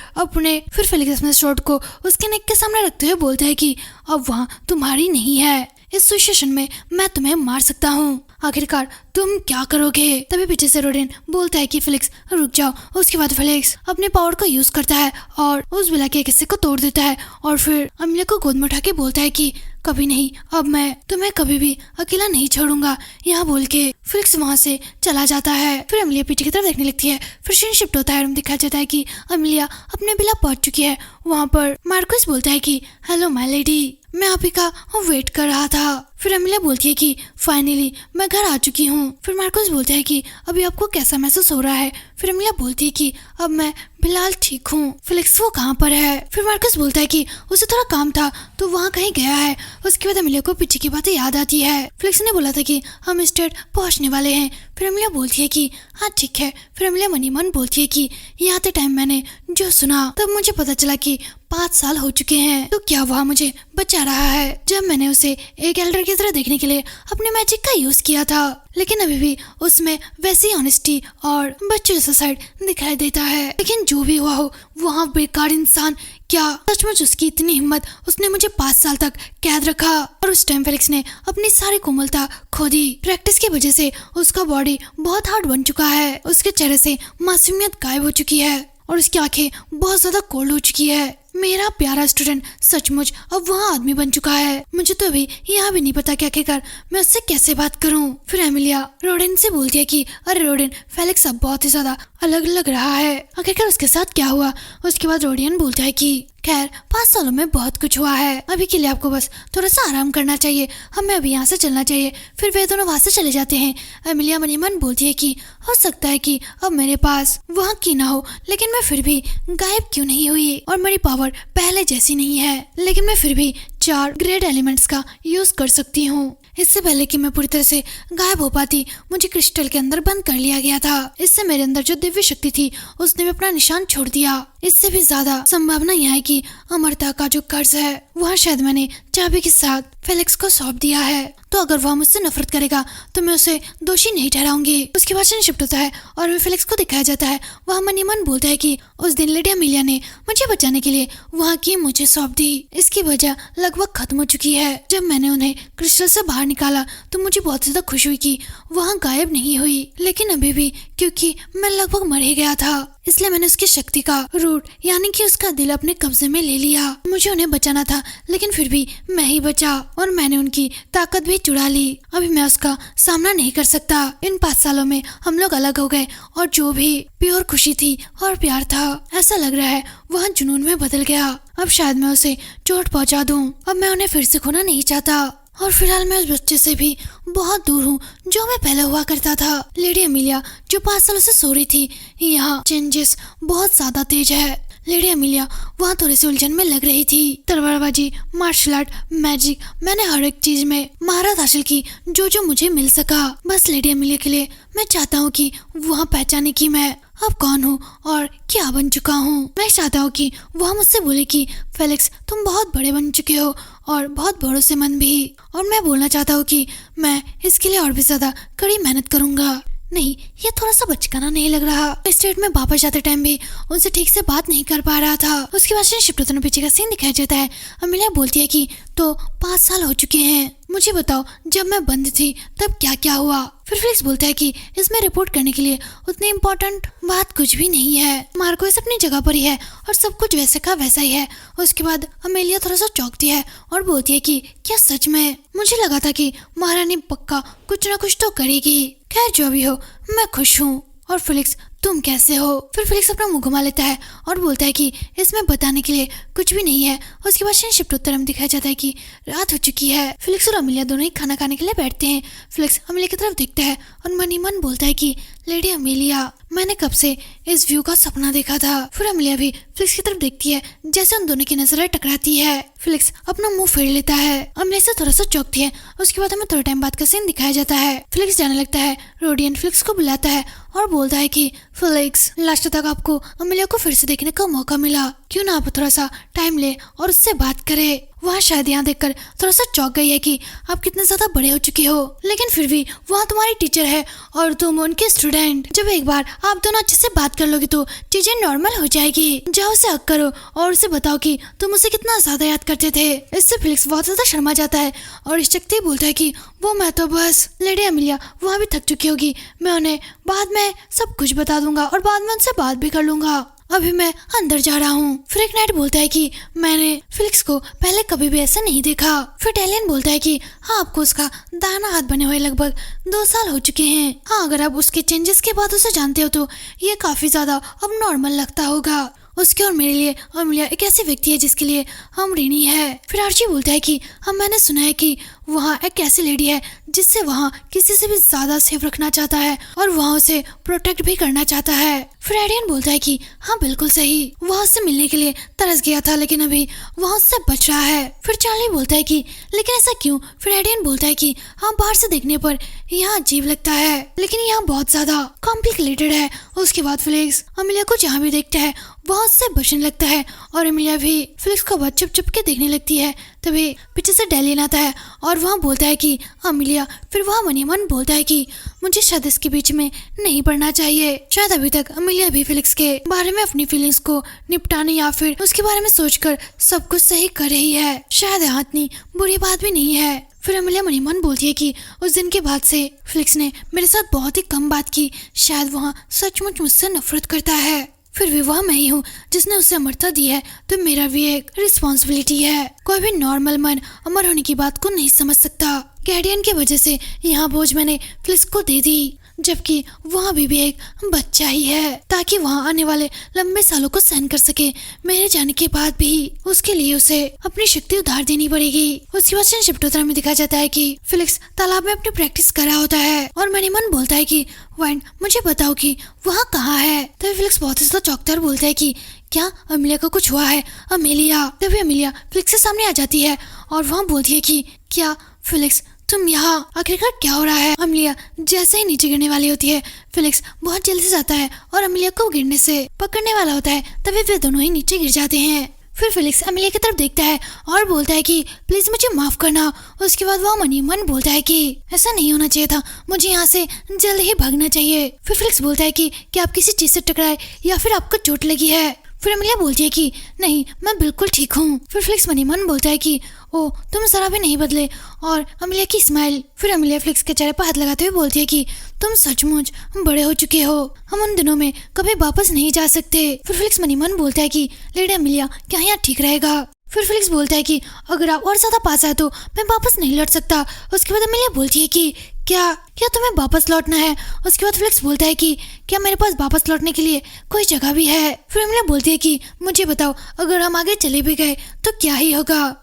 फ्लिक्स अपने शॉट को उसके नेक के सामने रखते हुए बोलता है कि अब वहाँ तुम्हारी नहीं है, इस सिचुएशन में मैं तुम्हें मार सकता हूँ, आखिरकार तुम क्या करोगे? तभी पीछे से रोडेन बोलता है कि फिलिक्स रुक जाओ। उसके बाद फिलिक्स अपने पावर का यूज करता है और उस बिला के एक हिस्से को तोड़ देता है और फिर अमीलिया को गोद में उठा के बोलता है कि कभी नहीं, अब मैं तुम्हें कभी भी अकेला नहीं छोड़ूंगा, यहाँ बोल के फिलिक्स वहाँ से चला जाता है। फिर अमीलिया पीछे की तरफ देखने लगती है। फिर सीन शिफ्ट होता है, दिखाया जाता है कि अमीलिया अपने बिला पहुंच चुकी है। वहाँ पर मार्कस बोलता है कि हेलो माय लेडी, मैं आप ही का वेट कर रहा था। फिर अमीलिया बोलती है कि फाइनली मैं घर आ चुकी हूँ। फिर मार्कस बोलता है कि अभी आपको कैसा महसूस हो रहा है? फिर अमीलिया बोलती है कि अब मैं फिलहाल ठीक हूँ। फिलिक्स वो कहाँ पर है? फिर मार्कस बोलता है कि उसे थोड़ा काम था तो वहाँ कहीं गया है। उसके बाद अमीलिया को पीछे की बातें याद आती है। फिलिक्स ने बोला था कि हम स्टेट पहुँचने वाले हैं। फिर अमीलिया बोलती है कि हाँ ठीक है। फिर अमीलिया मनी मन बोलती है कि यहाँ आते टाइम मैंने जो सुना तब मुझे पता चला कि 5 साल हो चुके हैं, तो क्या वह मुझे बचा रहा है जब मैंने उसे एक एल्डर की तरह देखने के लिए अपने मैजिक का यूज किया था, लेकिन अभी भी उसमें वैसी ऑनेस्टी और बच्चों जैसा साइड दिखाई देता है। लेकिन जो भी हुआ हो, वहाँ बेकार इंसान, क्या सचमुच उसकी इतनी हिम्मत? उसने मुझे 5 साल तक कैद रखा और उस टाइम फेलिक्स ने अपनी सारी कोमलता खो दी। प्रैक्टिस की वजह से उसका बॉडी बहुत हार्ड बन चुका है, उसके चेहरे से मासूमियत गायब हो चुकी है और उसकी आंखें बहुत ज्यादा कोल्ड हो चुकी है। मेरा प्यारा स्टूडेंट सचमुच अब वहाँ आदमी बन चुका है। मुझे तो अभी यहाँ भी नहीं पता कि आखिरकार मैं उससे कैसे बात करूँ। फिर एमिलिया रोडेन से बोलती है कि अरे रोडेन, फेलिक्स अब बहुत ही ज्यादा अलग लग रहा है, आखिरकार उसके साथ क्या हुआ? उसके बाद रोडियन बोलता है कि खैर 5 सालों में बहुत कुछ हुआ है, अभी के लिए आपको बस थोड़ा सा आराम करना चाहिए, हमें अभी यहाँ से चलना चाहिए। फिर वे दोनों वहाँ से चले जाते हैं। एमिलिया मनी मन बोलती है कि हो सकता है कि अब मेरे पास वहाँ की ना हो, लेकिन मैं फिर भी गायब क्यों नहीं हुई और मेरी पावर पहले जैसी नहीं है, लेकिन मैं फिर भी 4 ग्रेड एलिमेंट्स का यूज कर सकती हूँ। इससे पहले कि मैं पूरी तरह से गायब हो पाती, मुझे क्रिस्टल के अंदर बंद कर लिया गया था। इससे मेरे अंदर जो दिव्य शक्ति थी उसने भी अपना निशान छोड़ दिया। इससे भी ज्यादा संभावना यह है कि अमरता का जो कर्ज है वह शायद मैंने चाबी के साथ फेलिक्स को सौंप दिया है, तो अगर वह मुझसे नफरत करेगा तो मैं उसे दोषी नहीं ठहराऊंगी। उसके बाद सीन शिफ्ट होता है और मैं फेलिक्स को दिखाया जाता है। वह मनी मन बोलता है कि उस दिन लेडी अमीलिया ने मुझे बचाने के लिए वहाँ की मुझे सौंप दी। इसकी वजह लगभग खत्म हो चुकी है। जब मैंने उन्हें क्रिस्टल से बाहर निकाला तो मुझे बहुत ज्यादा खुशी हुई कि वहाँ गायब नहीं हुई, लेकिन अभी भी क्योंकि मैं लगभग मर ही गया था, इसलिए मैंने उसकी शक्ति का रूट यानी कि उसका दिल अपने कब्जे में ले लिया। मुझे उन्हें बचाना था, लेकिन फिर भी मैं ही बचा और मैंने उनकी ताकत भी चुरा ली। अभी मैं उसका सामना नहीं कर सकता। इन 5 सालों में हम लोग अलग हो गए और जो भी प्योर खुशी थी और प्यार था, ऐसा लग रहा है वह जुनून में बदल गया। अब शायद मैं उसे चोट पहुंचा दूं। अब मैं उन्हें फिर से खोना नहीं चाहता और फिलहाल मैं उस बच्चे से भी बहुत दूर हूँ जो मैं पहले हुआ करता था। लेडी अमीलिया जो 5 सालों से सो रही थी, यहाँ चेंजेस बहुत ज्यादा तेज है। लेडी अमीलिया वहाँ थोड़ी सी उलझन में लग रही थी। तलवारबाजी, मार्शल आर्ट, मैजिक, मैंने हर एक चीज में महारत हासिल की जो मुझे मिल सका। बस लेडी अमीलिया के लिए मैं चाहता हूँ कि वहाँ पहचाने कि मैं अब कौन हूँ और क्या बन चुका हूँ। मैं चाहता हूँ कि वह मुझसे बोले कि फेलिक्स तुम बहुत बड़े बन चुके हो और बहुत भरोसेमंद भी, और मैं बोलना चाहता हूँ कि मैं इसके लिए और भी ज्यादा कड़ी मेहनत करूँगा। नहीं, ये थोड़ा सा बचकाना नहीं लग रहा। स्टेट में वापस जाते टाइम भी उनसे ठीक से बात नहीं कर पा रहा था। उसके बाद शिफ्ट होते पीछे का सीन दिखाया जाता है। अमीलिया बोलती है कि तो 5 साल हो चुके हैं, मुझे बताओ जब मैं बंद थी तब क्या क्या हुआ? फिर फिलिक्स बोलता है कि इसमें रिपोर्ट करने के लिए उतनी इम्पोर्टेंट बात कुछ भी नहीं है। मार्कोस अपनी जगह पर ही है और सब कुछ वैसे का वैसा ही है। उसके बाद अमेलिया थोड़ा सा चौंकती है और बोलती है कि क्या सच में? मुझे लगा था कि महारानी पक्का कुछ ना कुछ तो करेगी। खैर जो भी हो, मैं खुश हूँ। और फिलिक्स तुम कैसे हो? फिर फिलिक्स अपना मुंह घुमा लेता है और बोलता है कि इसमें बताने के लिए कुछ भी नहीं है। उसके बाद शिफ्ट उत्तर में दिखाया जाता है कि रात हो चुकी है। फिलिक्स और अमीलिया दोनों ही खाना खाने के लिए बैठते हैं। फिलिक्स अमीलिया की तरफ देखता है और मनी मन बोलता है कि लेडी अमीलिया, मैंने कब से इस व्यू का सपना देखा था। फिर अमीलिया भी फिलिक्स की तरफ देखती है, जैसे उन दोनों की नजरें टकराती है। फिलिक्स अपना मुंह फेर लेता है। अमीलिया से थोड़ा सा चौंकती है। उसके बाद हमें थोड़ा टाइम बाद का सीन दिखाया जाता है। फिलिक्स जाने लगता है। रोडियन फिलिक्स को बुलाता है और बोलता है कि फिलिक्स, लास्ट तक आपको अमीलिया को फिर से देखने का मौका मिला, क्यों ना आप थोड़ा सा टाइम ले और उससे बात करे। वहाँ शायद यहाँ देखकर थोड़ा सा चौंक गई है कि आप कितने ज्यादा बड़े हो चुके हो, लेकिन फिर भी वहाँ तुम्हारी टीचर है और तुम उनके स्टूडेंट। जब एक बार आप दोनों अच्छे से बात कर लोगे तो चीजें नॉर्मल हो जाएगी। जाओ उसे हक करो और उसे बताओ कि तुम उसे कितना ज्यादा याद करते थे। इससे फेलिक्स बहुत ज्यादा शर्मा जाता है और शक्ति बोलता है कि वो मैं तो बस। लेडी एमिलिया वहाँ भी थक चुकी होगी, मैं उन्हें बाद में सब कुछ बता दूंगा और बाद में उनसे बात भी कर लूंगा, अभी मैं अंदर जा रहा हूँ। फिर एक नाइट बोलता है कि मैंने फेलिक्स को पहले कभी भी ऐसा नहीं देखा। फिर टैलियन बोलता है कि हाँ, आपको उसका दाहिना हाथ बने हुए लगभग 2 साल हो चुके हैं। हाँ, अगर आप उसके चेंजेस के बाद उसे जानते हो तो ये काफी ज्यादा अब नॉर्मल लगता होगा। उसके और मेरे लिए अमिलिया एक ऐसी व्यक्ति है जिसके लिए हम ऋणी है। फिर आर्ची बोलता है कि मैंने सुना है कि वहाँ एक ऐसी लेडी है जिससे वहाँ किसी से भी ज्यादा सेफ रखना चाहता है और वहाँ उसे प्रोटेक्ट भी करना चाहता है। फिर एडियन बोलता है कि हाँ बिल्कुल सही, वहाँ उससे मिलने के लिए तरस गया था लेकिन अभी वहाँ उससे बच रहा है। फिर चार्ली बोलता है कि लेकिन ऐसा क्यों? फिर एडियन बोलता है कि हाँ, बाहर से देखने पर यहाँ अजीब लगता है लेकिन यहाँ बहुत ज्यादा कॉम्प्लिकेटेड है। उसके बाद फेलिक्स अमिलिया को जहाँ भी देखता है वहाँ उससे बचने लगता है और अमिलिया भी फेलिक्स को बहुत चुप के देखने लगती है। तभी पीछे से टैलियन आता है और वहाँ बोलता है कि अमिलिया। फिर वहाँ मन ही मन बोलता है कि मुझे शायद इसके बीच में नहीं पड़ना चाहिए। शायद अभी तक अमिलिया भी फेलिक्स के बारे में अपनी फीलिंग्स को निपटाने या फिर उसके बारे में सोचकर सब कुछ सही कर रही है। शायद यहाँ इतनी बुरी बात भी नहीं है। फिर अमिलिया मन ही मन बोलती है कि उस दिन के बाद से फेलिक्स ने मेरे साथ बहुत ही कम बात की, शायद वहाँ सचमुच मुझसे नफरत करता है। फिर भी वह मैं ही हूँ जिसने उसे अमरता दी है, तो मेरा भी एक रिस्पॉन्सिबिलिटी है। कोई भी नॉर्मल मन अमर होने की बात को नहीं समझ सकता। गार्डियन की वजह से यहाँ बोझ मैंने फेलिक्स को दे दी, जबकि वहाँ भी एक बच्चा ही है, ताकि वहाँ आने वाले लंबे सालों को सहन कर सके। मेरे जाने के बाद भी उसके लिए उसे अपनी शक्ति उधार देनी पड़ेगी। उसके बाद शिफ्टोत्तरा में दिखाया जाता है कि फेलिक्स तालाब में अपनी प्रैक्टिस कर रहा होता है और मनीमन बोलता है कि वाइन मुझे बताओ कि वहाँ कहाँ है। तभी फेलिक्स बहुत ही ज्यादा चौंकता है, बोलता है कि क्या अमिलिया को कुछ हुआ है? अमिलिया। तभी अमिलिया फेलिक्स के सामने आ जाती है और वहाँ बोलती है कि क्या फेलिक्स तुम यहाँ? आखिरकार क्या हो रहा है? अमिलिया जैसे ही नीचे गिरने वाली होती है फेलिक्स बहुत जल्दी से जाता है और अमिलिया को गिरने से पकड़ने वाला होता है। तभी वे दोनों ही नीचे गिर जाते हैं। फिर फेलिक्स अमिलिया की तरफ देखता है और बोलता है कि प्लीज मुझे माफ करना। उसके बाद वह मन ही मन बोलता है कि ऐसा नहीं होना चाहिए था, मुझे यहाँ से जल्द ही भागना चाहिए। फिर फेलिक्स बोलता है कि क्या आप किसी चीज से टकराए या फिर आपको चोट लगी है? फिर अमिलिया बोलती है कि नहीं, मैं बिल्कुल ठीक हूँ। फिर फेलिक्स मन ही मन बोलता है कि ओ तुम जरा भी नहीं बदले। और अमिलिया की स्माइल। फिर अमिलिया फेलिक्स के चेहरे पर हाथ लगाते हुए बोलती है कि तुम सचमुच बड़े हो चुके हो, हम उन दिनों में कभी वापस नहीं जा सकते। फिर फेलिक्स मन ही मन बोलता है कि लेडी अमिलिया क्या यहाँ ठीक रहेगा? फिर फेलिक्स बोलता है कि अगर आप और ज्यादा पास आए तो मैं वापस नहीं लौट सकता। उसके बाद अमिलिया बोलती है कि क्या तुम्हें वापस लौटना है? उसके बाद फेलिक्स बोलता है कि क्या मेरे पास वापस लौटने के लिए कोई जगह भी है? फिर अमिलिया बोलती है कि मुझे बताओ, अगर हम आगे चले भी गए तो क्या ही होगा?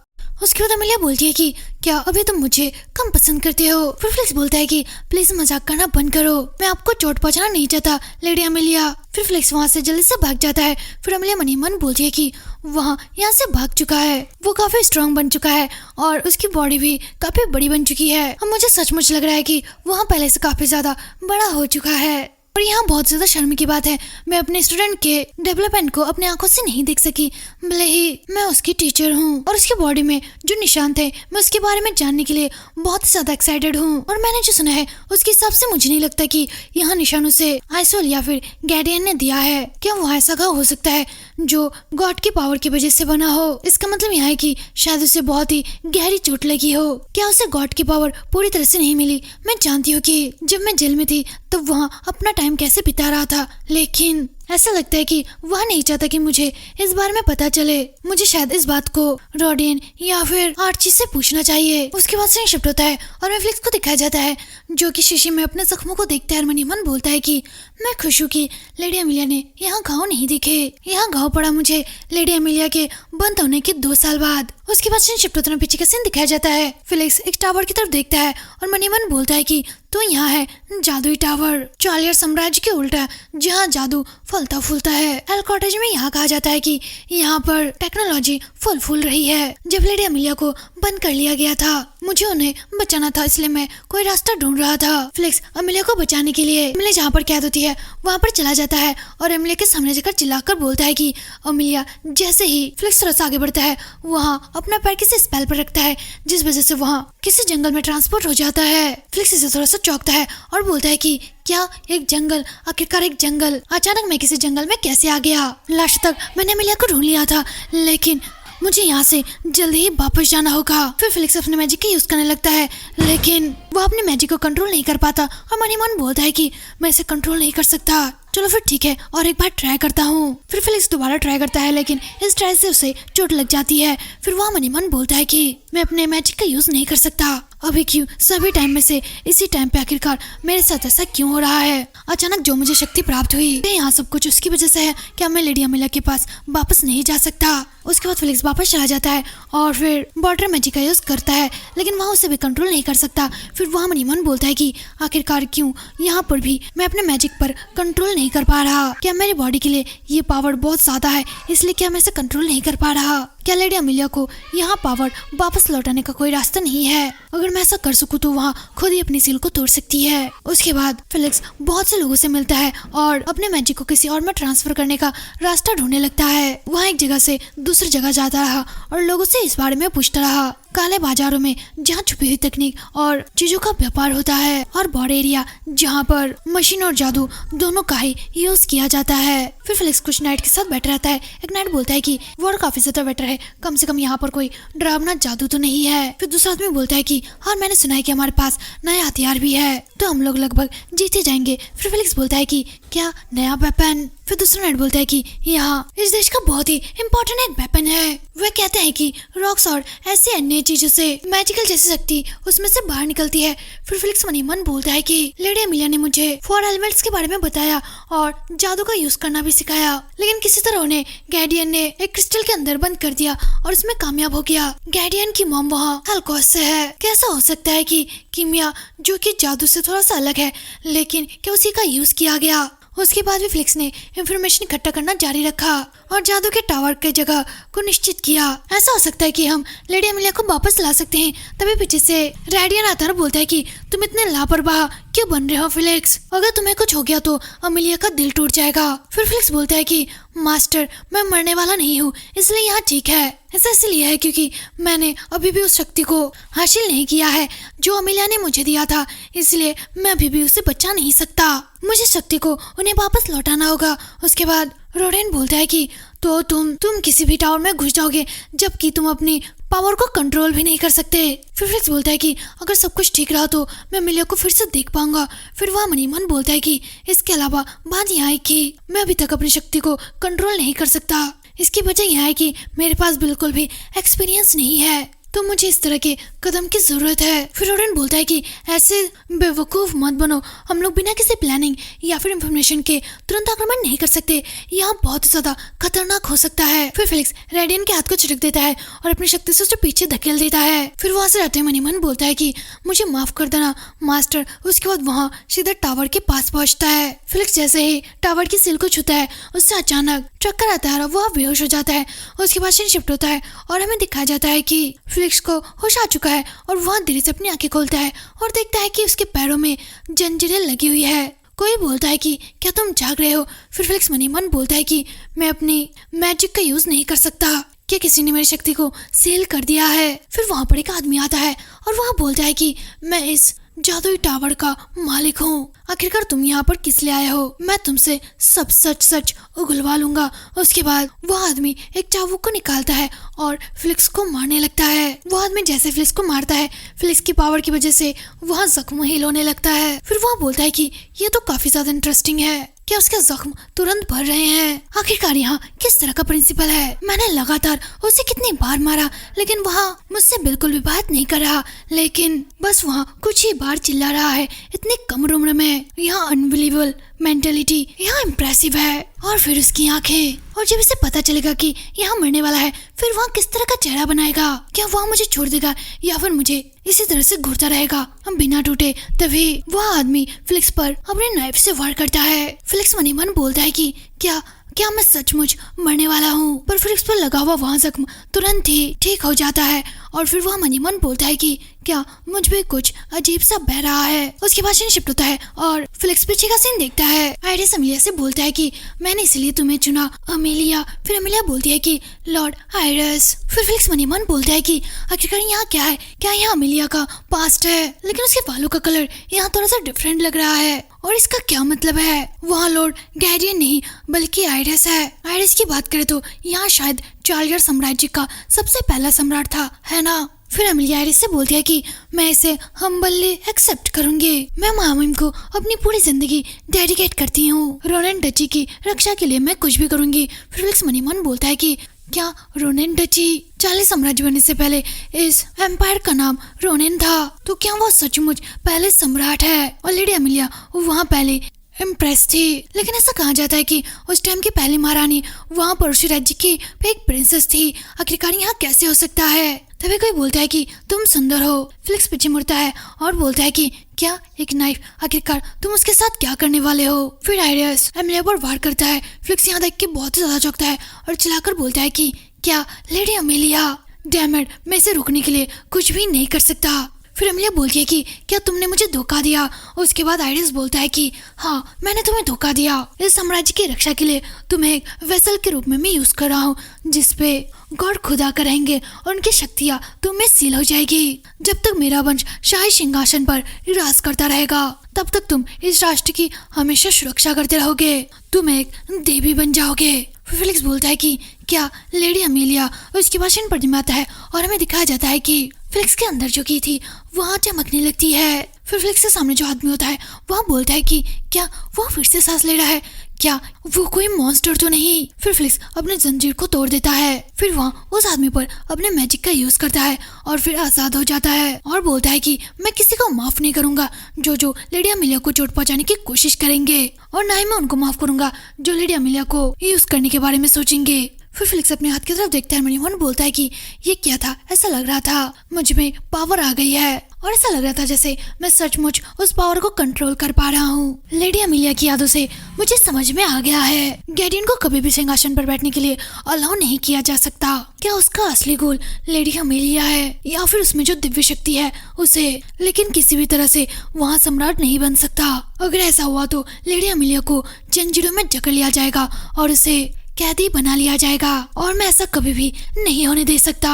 उसके बाद अमिलिया बोलती है कि क्या अभी तुम मुझे कम पसंद करते हो? फिर फेलिक्स बोलता है कि प्लीज मजाक करना बंद करो, मैं आपको चोट पहुंचाना नहीं चाहता लेडी अमिलिया। फिर फेलिक्स वहाँ से जल्दी से भाग जाता है। फिर अमिलिया मन ही मन बोलती है कि वहाँ यहाँ से भाग चुका है, वो काफी स्ट्रांग बन चुका है और उसकी बॉडी भी काफी बड़ी बन चुकी है। अब मुझे सचमुच लग रहा है कि वहाँ पहले से काफी ज्यादा बड़ा हो चुका है। और यहाँ बहुत ज्यादा शर्म की बात है, मैं अपने स्टूडेंट के डेवलपमेंट को अपने आंखों से नहीं देख सकी, भले ही मैं उसकी टीचर हूँ। और उसकी बॉडी में जो निशान थे मैं उसके बारे में जानने के लिए बहुत ज्यादा एक्साइटेड हूँ। और मैंने जो सुना है उसके हिसाब से मुझे नहीं लगता कि यहाँ निशानों से आइसोल या फिर गार्डियन ने दिया है। क्या वहाँ ऐसा घाव हो सकता है जो गॉड की पावर की वजह से बना हो? इसका मतलब यह है कि शायद उसे बहुत ही गहरी चोट लगी हो। क्या उसे गॉड की पावर पूरी तरह से नहीं मिली? मैं जानती हूँ कि जब मैं जेल में थी तब वहाँ अपना टाइम कैसे बिता रहा था, लेकिन ऐसा लगता है कि वह नहीं चाहता कि मुझे इस बारे में पता चले। मुझे शायद इस बात को रॉडियन या फिर आर्ची से पूछना चाहिए। उसके बाद सीन शिफ्ट होता है और फेलिक्स को दिखाया जाता है जो कि शीशे में अपने जख्मों को देखता है और मन ही मन बोलता है कि मैं खुश हूँ कि लेडी अमिलिया ने यहाँ घाव नहीं दिखे। यहाँ घाव पड़ा मुझे लेडी अमिलिया के बंद होने के 2 साल बाद। उसके बाद सीन शिफ्ट होता है, पीछे का सीन दिखाया जाता है। फेलिक्स एक टावर की तरफ देखता है और मन ही मन बोलता है कि तो यहाँ है जादुई टावर, चालियर साम्राज्य के उल्टा, जहाँ जादू फलता फूलता है। एल कॉटेज में यहाँ कहा जाता है कि यहाँ पर टेक्नोलॉजी फूल रही है। जब लेडी अमेलिया को बंद कर लिया गया था, मुझे उन्हें बचाना था, इसलिए मैं कोई रास्ता ढूंढ रहा था। फ्लिक्स अमेलिया को बचाने के लिए अमेलिया जहाँ पर कैद होती है वहाँ पर चला जाता है और अमेलिया के सामने जाकर चिल्लाकर बोलता है कि अमेलिया। जैसे ही फ्लिक्स थोड़ा सा आगे बढ़ता है, वहाँ अपना पैर किसी स्पेल पर रखता है, जिस वजह से वहाँ किसी जंगल में ट्रांसपोर्ट हो जाता है। फ्लिक्स इसे थोड़ा सा चौंकता है और बोलता है कि क्या एक जंगल, आखिरकार एक जंगल, अचानक मैं किसी जंगल में कैसे आ गया? लास्ट तक मैंने अमेलिया को ढूंढ लिया था, लेकिन मुझे यहाँ से जल्दी ही वापस जाना होगा। फिर फ्लिक्स अपने मैजिक का यूज करने लगता है, लेकिन वो अपने मैजिक को कंट्रोल नहीं कर पाता और मन ही मन बोलता है कि मैं इसे कंट्रोल नहीं कर सकता। चलो फिर ठीक है, और एक बार ट्राई करता हूँ। फिर फ्लिक्स दोबारा ट्राई करता है, लेकिन इस ट्राई से उसे चोट लग जाती है। फिर वह मन ही मन बोलता है कि मैं अपने मैजिक का यूज नहीं कर सकता। अभी क्यों? सभी टाइम में से इसी टाइम पे आखिरकार मेरे साथ ऐसा क्यों हो रहा है? अचानक जो मुझे शक्ति प्राप्त हुई, यहाँ सब कुछ उसकी वजह से है। क्या मैं लेडी अमेलिया के पास वापस नहीं जा सकता? उसके बाद फ्लिक्स वापस चला जाता है और फिर वाटर मैजिक का यूज करता है, लेकिन वहाँ उसे भी कंट्रोल नहीं कर सकता। फिर वहाँ मन ही मन बोलता है कि आखिरकार क्यों यहाँ पर भी मैं अपने मैजिक पर कंट्रोल नहीं कर पा रहा? क्या मेरी बॉडी के लिए ये पावर बहुत ज्यादा है, इसलिए क्या मैं इसे कंट्रोल नहीं कर पा रहा? क्या लेडी अमेलिया को यहाँ पावर वापस लौटाने का कोई रास्ता नहीं है? अगर मैं ऐसा कर सकूँ तो वहाँ खुद ही अपनी सील को तोड़ सकती है। उसके बाद फ्लिक्स बहुत से लोगों से मिलता है और अपने मैजिक को किसी और में ट्रांसफर करने का रास्ता ढूंढने लगता है। वहाँ एक जगह से दूसरी जगह जाता रहा और लोगों से इस बारे में पूछता रहा। काले बाजारों में जहाँ छुपी हुई तकनीक और चीजों का व्यापार होता है, और बॉर्डर एरिया जहाँ पर मशीन और जादू दोनों का ही यूज किया जाता है। फिर फ्लिक्स कुछ नाइट के साथ बैठा रहता है। एक नाइट बोलता है कि वर्ड काफी ज्यादा बेटर है, कम से कम यहाँ पर कोई डरावना जादू तो नहीं है। फिर दूसरा आदमी बोलता है कि हाँ, मैंने सुना है कि हमारे पास नया हथियार भी है, तो हम लोग लगभग जीत ही जाएंगे। फिर फ्लिक्स बोलता है कि क्या नया वेपन? फिर दूसरा नाइट बोलता है कि यहाँ इस देश का बहुत ही इम्पोर्टेंट एक वेपन है। वे कहते हैं कि रॉक्स और ऐसी अन्य चीजों से मैजिकल जैसी शक्ति उसमें से बाहर निकलती है। फिर फ्लिक्स मन ही मन बोलता है कि लेडी अमेलिया ने मुझे 4 एलिमेंट्स के बारे में बताया और जादू का यूज करना भी सिखाया, लेकिन किसी तरह उन्हें गैर्डियन ने एक क्रिस्टल के अंदर बंद कर दिया और उसमें कामयाब हो गया। गैर्डियन की मॉम वहाँ हल्कोस से है। कैसा हो सकता है कि कीमिया जो कि जादू से थोड़ा सा अलग है, लेकिन क्या उसी का यूज किया गया? उसके बाद भी फ्लिक्स ने इंफॉर्मेशन इकट्ठा करना जारी रखा और जादू के टावर की जगह को निश्चित किया। ऐसा हो सकता है कि हम लेडी अमेलिया को वापस ला सकते हैं। तभी पीछे से रेडियन आता है और बोलता है कि तुम इतने लापरवाह क्यों बन रहे हो फ्लिक्स? अगर तुम्हें कुछ हो गया तो अमेलिया का दिल टूट जाएगा। फिर फ्लिक्स बोलता है कि मास्टर, मैं मरने वाला नहीं हूँ, इसलिए यहाँ ठीक है। ऐसा इसलिए है क्योंकि मैंने अभी भी उस शक्ति को हासिल नहीं किया है जो अमेलिया ने मुझे दिया था, इसलिए मैं अभी भी उसे बचा नहीं सकता। मुझे शक्ति को उन्हें वापस लौटाना होगा। उसके बाद रोडेन बोलता है कि तो तुम किसी भी टावर में घुस जाओगे, जबकि तुम अपनी पावर को कंट्रोल भी नहीं कर सकते। फिर फ्लिक्स बोलता है कि अगर सब कुछ ठीक रहा तो मैं अमेलिया को फिर से देख पाऊंगा। फिर वह मन ही मन बोलता है कि इसके अलावा बात यहाँ है कि मैं अभी तक अपनी शक्ति को कंट्रोल नहीं कर सकता। इसकी वजह यह है कि मेरे पास बिल्कुल भी एक्सपीरियंस नहीं है, तो मुझे इस तरह के कदम की जरूरत है। फिर रोडेन बोलता है कि ऐसे बेवकूफ मत बनो, हम लोग बिना किसी प्लानिंग या फिर इंफॉर्मेशन के तुरंत आक्रमण नहीं कर सकते, यहाँ बहुत ज्यादा खतरनाक हो सकता है। फिर फ्लिक्स रेडियन के हाथ को झटक देता है और अपनी शक्ति से उसे पीछे धकेल देता है। फिर वहां से रहते मन ही मन बोलता है कि मुझे माफ कर देना मास्टर। उसके बाद वहाँ सीधा टावर के पास पहुंचता है। फ्लिक्स जैसे ही टावर की सील को छूता है, उससे अचानक चक्कर आता है और वह बेहोश हो जाता है। उसके बाद सीन शिफ्ट होता है और हमें दिखाया जाता है कि फ्लिक्स को होश आ चुका है और वह धीरे से अपनी आंखें खोलता है और देखता है कि उसके पैरों में जंजीरें लगी हुई है। कोई बोलता है कि क्या तुम जाग रहे हो? फिर फ्लिक्स मन ही मन बोलता है कि मैं अपनी मैजिक का यूज नहीं कर सकता, क्या किसी ने मेरी शक्ति को सील कर दिया है? फिर वहां पर एक आदमी आता है और वह बोलता है कि मैं इस जादुई टावर का मालिक हूँ, आखिरकार तुम यहाँ पर किस लिए आए हो? मैं तुमसे सब सच सच उगलवा लूंगा। उसके बाद वह आदमी एक चाबुक को निकालता है और फ्लिक्स को मारने लगता है। वह आदमी जैसे फ्लिक्स को मारता है, फ्लिक्स की पावर की वजह से वह जख्म हील होने लगता है। फिर वह बोलता है कि ये तो काफी ज्यादा इंटरेस्टिंग है, क्या उसके जख्म तुरंत भर रहे हैं? आखिरकार यहाँ किस तरह का प्रिंसिपल है? मैंने लगातार उसे कितनी बार मारा, लेकिन वह मुझसे बिल्कुल भी बात नहीं कर रहा, लेकिन बस वहाँ कुछ ही बार चिल्ला रहा है इतनी कम उम्र में। यहाँ अनबिलीवेबल मेंटेलिटी यहाँ इम्प्रेसिव है। और फिर उसकी आंखें और जब इसे पता चलेगा कि यहाँ मरने वाला है, फिर वहाँ किस तरह का चेहरा बनाएगा? क्या वहाँ मुझे छोड़ देगा या फिर मुझे इसी तरह से घूरता रहेगा हम बिना टूटे? तभी वह आदमी फ्लिक्स पर अपने नाइफ से वार करता है। फ्लिक्स मन ही मन बोलता है कि क्या मैं सचमुच मरने वाला हूँ? पर फ्लिक्स पर लगा हुआ वहाँ जख्म तुरंत ही ठीक हो जाता है और फिर वह मन ही मन बोलता है कि क्या मुझ पे कुछ अजीब सा बह रहा है। उसके बाद सीन शिफ्ट होता है और फ्लिक्स पीछे का सीन देखता है। आइरिस अमेलिया से बोलता है कि मैंने इसलिए तुम्हें चुना अमेलिया। फिर अमेलिया बोलती है कि लॉर्ड आइरिस। फिर फ्लिक्स मन ही मन बोलता है कि आखिरकार यहाँ क्या है? क्या यहाँ अमेलिया का पास्ट है? लेकिन उसके बालों का कलर यहाँ थोड़ा सा डिफरेंट लग रहा है और इसका क्या मतलब है? वहाँ लॉर्ड गैरियन नहीं बल्कि आइरिस है। आइरिस की बात करें तो यहाँ शायद चार्लियर साम्राज्य का सबसे पहला सम्राट था, है ना? फिर अमेलिया आइरिस से बोलती है कि मैं इसे हम्बली एक्सेप्ट करूंगी। मैं महामहिम को अपनी पूरी जिंदगी डेडिकेट करती हूँ। रोनेन डची की रक्षा के लिए मैं कुछ भी करूंगी। फिर फ्लिक्स मन ही मन बोलता है कि क्या रोनेन डची चार्ली साम्राज्य बनने से पहले इस एम्पायर का नाम रोनेन था? तो क्या वो सचमुच पहले सम्राट है? और लेडी अमेलिया वहाँ पहले इम्प्रेस थी। लेकिन ऐसा कहा जाता है कि उस टाइम की पहली महारानी वहाँ पड़ोसी राज्य की एक प्रिंसेस थी। आखिरकार यहाँ कैसे हो सकता है? तभी कोई बोलता है कि तुम सुंदर हो। फ्लिक्स पीछे मुड़ता है और बोलता है कि क्या एक नाइफ? आखिरकार तुम उसके साथ क्या करने वाले हो? फिर आइरिस अमेलिया पर वार करता है। फ्लिक्स यहाँ देख के बहुत ही ज्यादा चौंकता है और चिल्लाकर बोलता है कि क्या लेडी अमेलिया? डैम इट, मैं इसे रोकने के लिए कुछ भी नहीं कर सकता। फिर अमेलिया बोलती है कि क्या तुमने मुझे धोखा दिया? उसके बाद आइरिस बोलता है कि हाँ, मैंने तुम्हें धोखा दिया। इस साम्राज्य की रक्षा के लिए तुम्हें एक वेसल के रूप में मैं यूज कर रहा हूँ जिसपे गॉड खुदा कर रहेंगे और उनकी शक्तियाँ तुम्हें सील हो जाएगी। जब तक मेरा वंश शाही सिंहासन पर राज करता रहेगा तब तक तुम इस राष्ट्र की हमेशा सुरक्षा करते रहोगे। तुम एक देवी बन जाओगे। फ्लिक्स बोलता है कि क्या लेडी अमेलिया? उसके बाद सीन पर आता है और हमें दिखाया जाता है कि फ्लिक्स के अंदर जो की थी वहाँ चमकने लगती है। फिर फ्लिक्स के सामने जो आदमी होता है वह बोलता है कि क्या वो फिर से सांस ले रहा है? क्या वो कोई मॉन्स्टर तो नहीं? फिर फ्लिक्स अपने जंजीर को तोड़ देता है। फिर वहाँ उस आदमी पर अपने मैजिक का यूज करता है और फिर आजाद हो जाता है और बोलता है कि मैं किसी को माफ नहीं करूंगा जो लेडी अमेलिया को चोट पहुंचाने की कोशिश करेंगे और ना ही मैं उनको माफ करूंगा जो लेडी अमेलिया को यूज करने के बारे में सोचेंगे। फिर फ्लिक्स अपने हाथ की तरफ देखता है। मन बोलता है कि ये क्या था? ऐसा लग रहा था मुझ में पावर आ गई है और ऐसा लग रहा था जैसे मैं सचमुच उस पावर को कंट्रोल कर पा रहा हूँ। लेडी अमेलिया की यादों से मुझे समझ में आ गया है गैरियन को कभी भी सिंहासन पर बैठने के लिए अलाउ नहीं किया जा सकता। क्या उसका असली गोल लेडी अमेलिया है या फिर उसमें जो दिव्य शक्ति है उसे? लेकिन किसी भी तरह से वहाँ सम्राट नहीं बन सकता। अगर ऐसा हुआ तो लेडी अमेलिया को जंजीरों में जकड़ लिया जाएगा और उसे कैदी बना लिया जाएगा और मैं ऐसा कभी भी नहीं होने दे सकता।